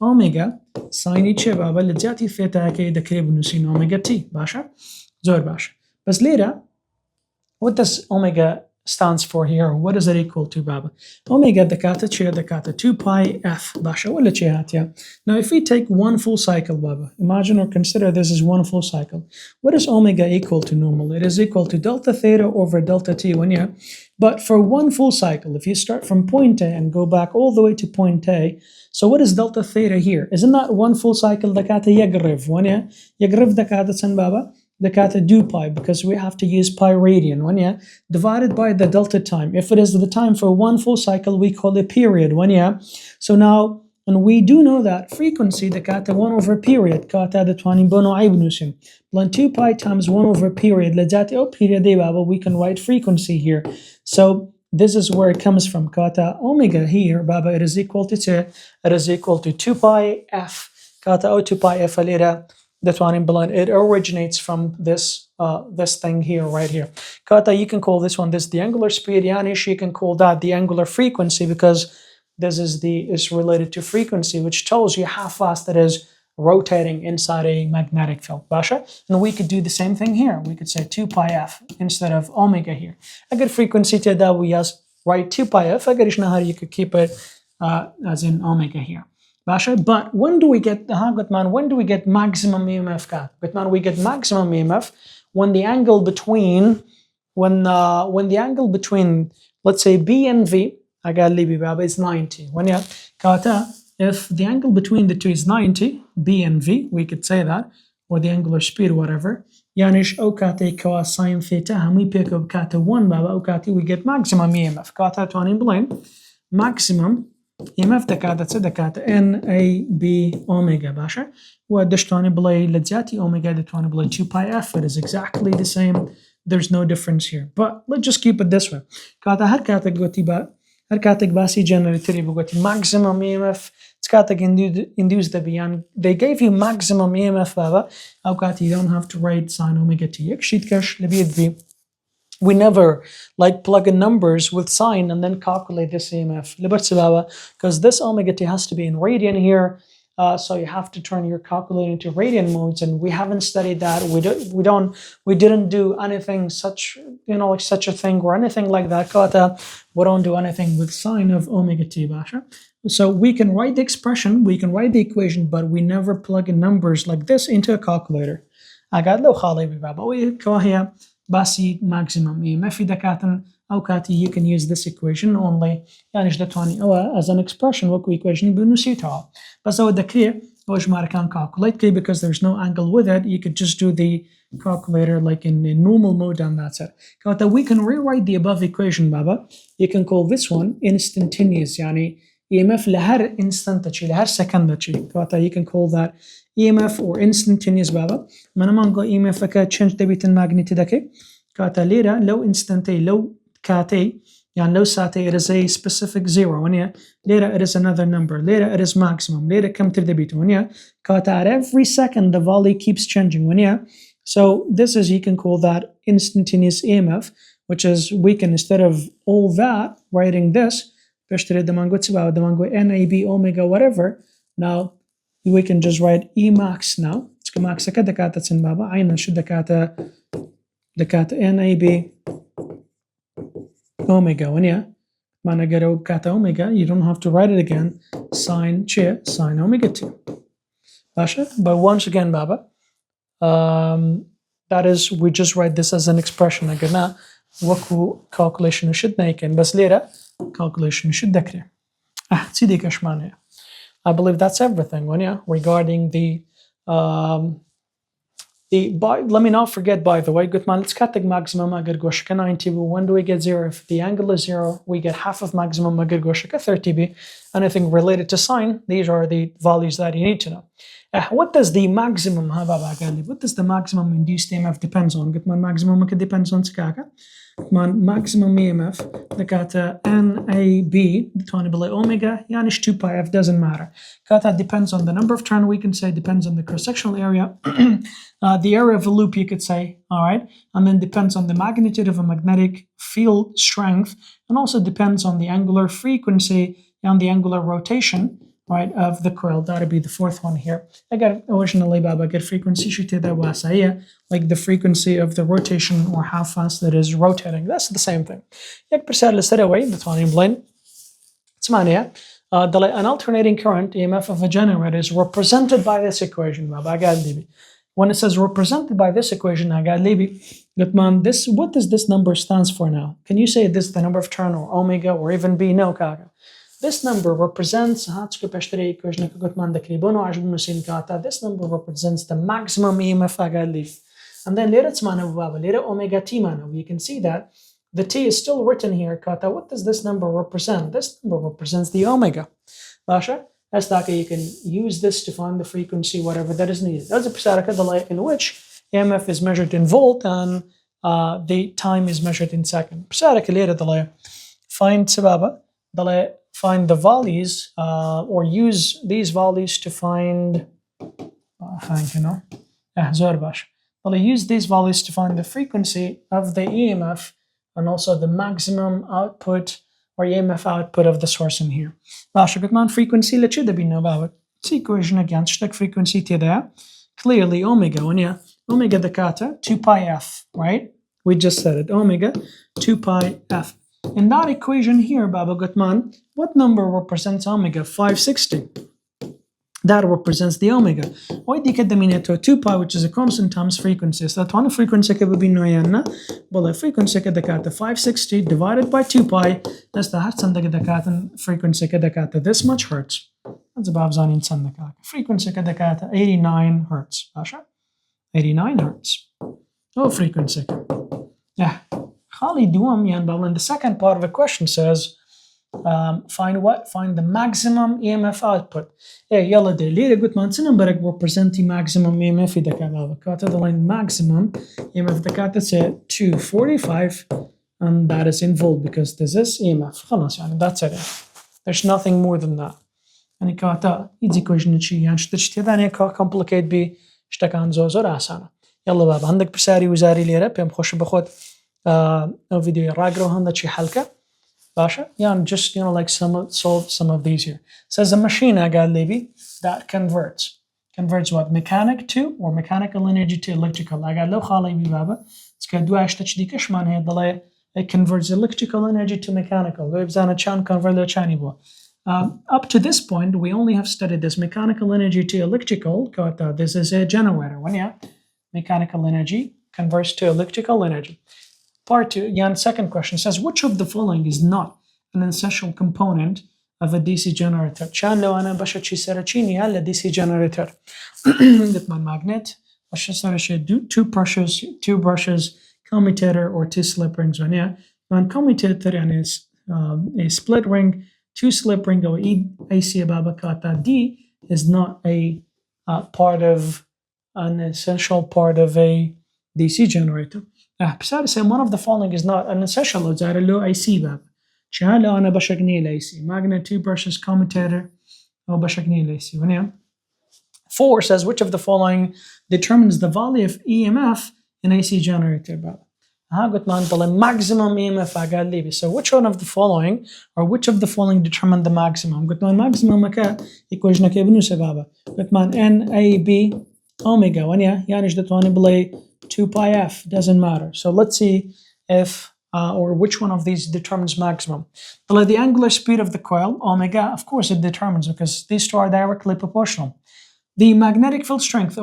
omega سايني تشي بابا لجاتي theta هكي دكري بنوسينو omega t باشا زور باشا بس ليرا what does omega stands for here? What is it equal to, Baba? Omega dakata chair dakata 2 pi f basha wala chihatya. Now if we take one full cycle, Baba, imagine or consider this is one full cycle. What is omega equal to normal? It is equal to delta theta over delta t when yeah. But for one full cycle, if you start from point A and go back all the way to point A, so what is delta theta here? Isn't that one full cycle dakata yagrif when yeah? Yagrif dakata san Baba? Dakata 2 pi because we have to use pi radian when yeah divided by the delta time. If it is the time for one full cycle, we call it period when yeah. So now, and we do know that frequency dakata 1 over period kata the 20 bono ibnusim. Then 2 pi times 1 over period lejati oh period de baba we can write frequency here. So this is where it comes from. Kata omega here baba it is equal to 2 pi f kata o 2 pi f alira. That one in blind, it originates from this this thing here, right here. Kata, you can call this one the angular speed. Yanish, you can call that the angular frequency because this is related to frequency, which tells you how fast it is rotating inside a magnetic field. Basha, and we could do the same thing here. We could say 2 pi f instead of omega here. A good frequency to that we just write 2 pi f. I get how you could keep it as in omega here. Basha, but when do we get maximum EMF? Gutman, we get maximum EMF when the angle between let's say B and V is 90. When yeah, kata if the angle between the two is 90, B and V, we could say that, or the angular speed, whatever. Yanish okate kawa sine theta, and we pick up kata 1 baba okate, we get maximum EMF. Kata 20 blind maximum EMF دكاتة NAB omega باشا ودشتوني بلاي لجاتي omega دتوني بلاي 2 pi f. It is exactly the same. There's no difference here. But let's just keep it this way. كاتا هر كاتك قوتي هر كاتك باسي جنريتري بقوتي maximum EMF كاتك induce the beyond. They gave you maximum EMF بابا أو كاتي you don't have to write sine omega t. يكشيت كش لبيت بي. We never like plug in numbers with sine and then calculate this EMF. Because this omega t has to be in radian here, so you have to turn your calculator into radian modes, and we haven't studied that. We didn't do anything such like such a thing or anything like that. We don't do anything with sine of omega t, basha. So we can write the expression, we can write the equation, but we never plug in numbers like this into a calculator. I got low khali baba. Basi maximum EMF دكاتن أو كاتي you can use this equation only يعني جدتواني أو as an expression وكو equation بنسيتها بس هو دكريه هو جمار كان calculate كي because there's no angle with it you could just do the calculator like in normal mode and that's it. كاتا we can rewrite the above equation بابا. You can call this one instantaneous يعني EMF لهر instant تشي لهر second تشي كاتا you can call that EMF or instantaneous بابا. ما نمانقو EMF كا change دبيت المagnetic دكي كاتا ليرا لو instantay لو كاتي يعني لو ساتي it is a specific zero ونيا ليرا it is another number ليرا it is maximum ليرا كم تبدبيتو ونيا كاتا at every second the value keeps changing ونيا. So this is you can call that instantaneous EMF, which is we can instead of all that writing this بشتري دمانقو تسباو دمانقو NAB omega whatever. Now we can just write E max now. It's max كده كاتا تسن بابا عينا شو دكاتا NAB omega ونيا ما نقرأ كاتا omega you don't have to write it again sine omega t باشا. But once again بابا that is we just write this as an expression قلنا وكو calculation should نيكن بس ليرا calculation should ذكري سيدي كشمانية. I believe that's everything regarding let me not forget, by the way, good man, let's cut the maximum agar goshka 90 b. When do we get 0? If the angle is 0, we get half of maximum agar goshka 30 b. Anything related to sine, these are the values that you need to know. What does the maximum what does the maximum induced EMF depends on? Good man, maximum depends on skaka. Maximum EMF دكاتا NAB دتوني بلاي omega يعني 2 pi f doesn't matter. كاتا depends on the number of turn we can say depends on the cross-sectional area the area of a loop you could say, alright, and then depends on the magnitude of a magnetic field strength and also depends on the angular frequency and the angular rotation, right, of the coil. That'd be the fourth one here. I got originally baba get frequency like the frequency of the rotation or how fast it is rotating. That's the same thing. An alternating current EMF of a generator is represented by this equation. When it says represented by this equation, what does this number stands for now? Can you say this is the number of turn or omega or even B? No, kaga. This number represents this number represents the maximum EMF. And then later omega t mana. You can see that the t is still written here. What does this number represent? This number represents the omega. Basha, you can use this to find the frequency, whatever that is needed. That's a delay in which EMF is measured in volt and the time is measured in second. Find the values or use these values to find use these values to find the frequency of the EMF and also the maximum output or EMF output of the source in here. Frequency it's equation again frequency clearly omega omega dakata 2 pi f, right? We just said it, omega 2 pi f. In that equation here, Baba Gutman, what number represents omega? 560. That represents the omega. Why do you get the meaning to 2 pi, which is a constant times frequency? So that one frequency could be noyanna. Well, a frequency kadakata 560 divided by 2 pi. That's the hertz and the frequency kadakata this much hertz. That's about zanin sandakaka. Frequency kadakata 89 hertz. Basha? 89 hertz. Oh, frequency. Yeah. And the second part of the question says, find what? Find the maximum EMF output. إيه يلا دي ليه قلت ما نسنا برك represent maximum EMF إذا كان كاتا the line maximum EMF إذا كانت say 245 and that is in volt because this is EMF. خلاص يعني that's it. There's nothing more than that. يعني كاتا easy question شيء يعني شتشتي ثانية complicate بي اشتكان زوزر آسانة. يلا بابا عندك بساري وزاري ليرة بيم خوش بخود فيديو راجرو هندا شي حلقة باشا يعني just like solve some of these here. Says a machine قال لي that converts what mechanic to or mechanical energy to electrical. قال لو خالي بي بابا تكدوا اشتش دي كش معناها ضلي it converts electrical energy to mechanical. ويبزانا كان convert له كان يبوا. Up to this point, we only have studied this mechanical energy to electrical. This is a generator. When mechanical energy converts to electrical energy. Part 2, second question says, which of the following is not an essential component of a DC generator? كان لو أنا بشر شي سرچيني هلا DC generator. قلت من magnet بشر سرچي two brushes, commutator or two slip rings. when commutator يعني a split ring, two slip ring or AC ababakata D is not a an essential part of a DC generator. بسالي say one of the following is not an essential load زائر له AC باب شهالة أنا بشغني ال AC magnet, two brushes, commutator أو بشغني ال AC. 4 says which of the following determines the value of EMF in AC generator باب قلت ما نطلع maximum EMF قال لي so which one of the following or which of the following determine the maximum. قلت ما maximum مكا equation كيف نوسى بابا قلت ما NAB omega يعني جدت واني بلاي 2 pi f doesn't matter. So let's see if or which one of these determines maximum. The angular speed of the coil omega, of course it determines because these two are directly proportional. The magnetic field strength,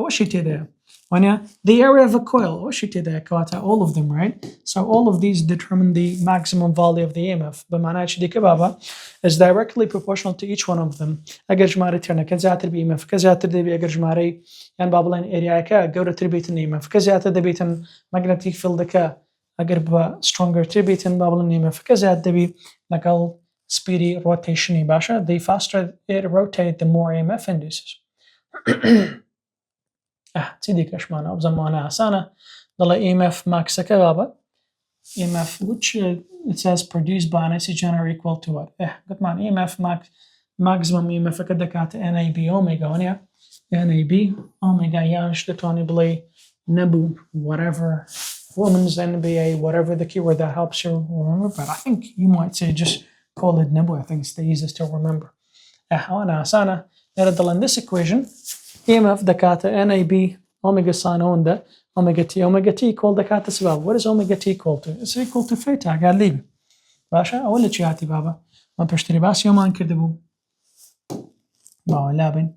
the area of a coil, all of them, right? So all of these determine the maximum value of the EMF. is directly proportional to each one of them. اگر جماري ترنا كزياتر بي EMF كزياتر دي بي اگر جماري يعني بابلين اريا كا جورة تربيتن EMF كزياتر دي بيتن magnetic field كا اگر با stronger تربيتن بابلين EMF كزياتر دي بي لكال speedy rotation باشا. The faster it rotates, the more EMF induces. تيدي كشمانة بزمانة أسانة ضل EMF max كبابا EMF which it says produced by an AC generator equal to what? قلت معنا EMF maximum EMF كده كانت NAB omega هنا NAB omega يعني شتواني بلي نبو whatever woman's NBA whatever the keyword that helps you remember, but I think you might say just call it نبو. I think it's the easiest to remember. أنا أسانة نرد in this equation EMF دكاتة NAB omega sine onda omega t equal دكاتة سباب. What is omega t equal to? It's equal to theta قال لي باشا أولا شياتي بابا ما بشتري باس يومان كردبو باو لابن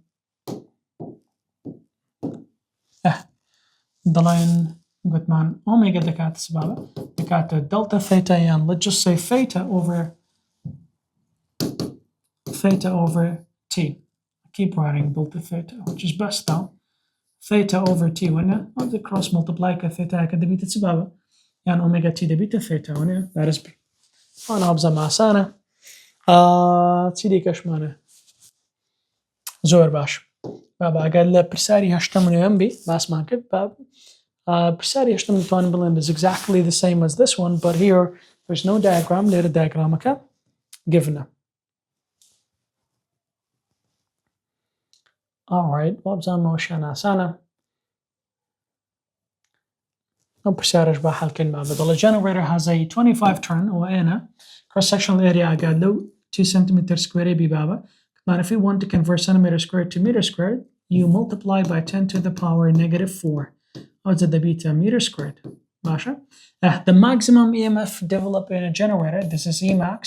ضلين قلت مان omega دكاتة سبابا دكاتة delta theta يعني let's just say theta over t. Keep writing delta theta, which is best now. Theta over t هنا of the cross multiply كثيتا هكذا بيتا تسبابة يعني omega t ده بيتا theta هنا that is b. أنا أبزا مع سانة تسيدي كشمانة زور باش بابا قال له برساري هشتمني ينبي ما اسمع كده باب برساري هشتمني تواني بلند is exactly the same as this one but here there's no diagram later diagram okay given. Alright, وابزان موشانا سانا نبسارج بحال كلمة بدل generator has a 25 turn وأنا cross sectional area قاعد له 2 centimeter square ببابا. But if you want to convert centimeter squared to meter squared you multiply by 10 to the power -4 odds of the beta meter squared. ماشا the maximum EMF developed in a generator, this is Emax,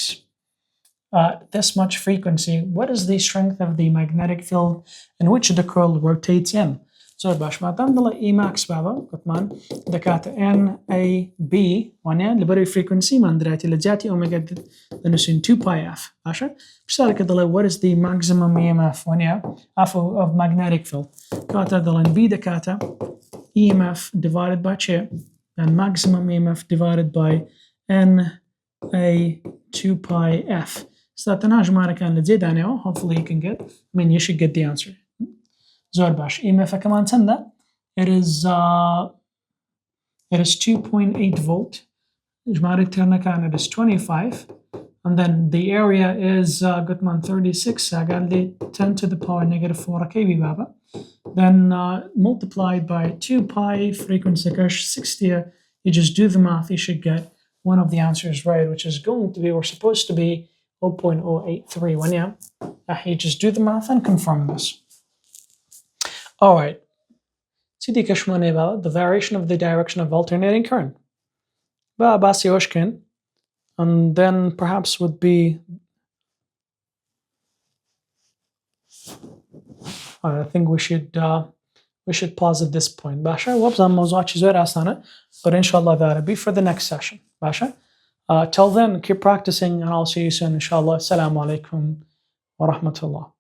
this much frequency. What is the strength of the magnetic field in which the coil rotates in? So باش ما تنضل Emax بابا كمان دكات NAB وانا لبري frequency ما ندراتي لجاتي أوميجا لنسين 2 pi f ماشا بسالك ضل what is the maximum EMF وانا of magnetic field كاتا ضلن B دكاتا EMF divided by Ch and maximum EMF divided by NA 2 pi f. استاتنا جمارة كان لتزيد عنه. Hopefully you can get, you should get the answer. زور باش. إما فكمان سنة it is 2.8 volt. جمارة ترنا كان it is 25. And then the area is Gutman 36. قال لي 10 to the power negative 4 kV بابا. Then multiplied by 2 pi frequency 60. You just do the math. You should get one of the answers right, which is going to be, or supposed to be, 0.0831. Yeah. You just do the math and confirm this. All right. سيدي كشماني about the variation of the direction of alternating current. Basi Oshkin. And then perhaps would be, I think we should pause at this point. Basha, whoops, I'm but inshallah that'll be for the next session. Basha. Till then, keep practicing and I'll see you soon, inshallah. Assalamu alaikum wa rahmatullah.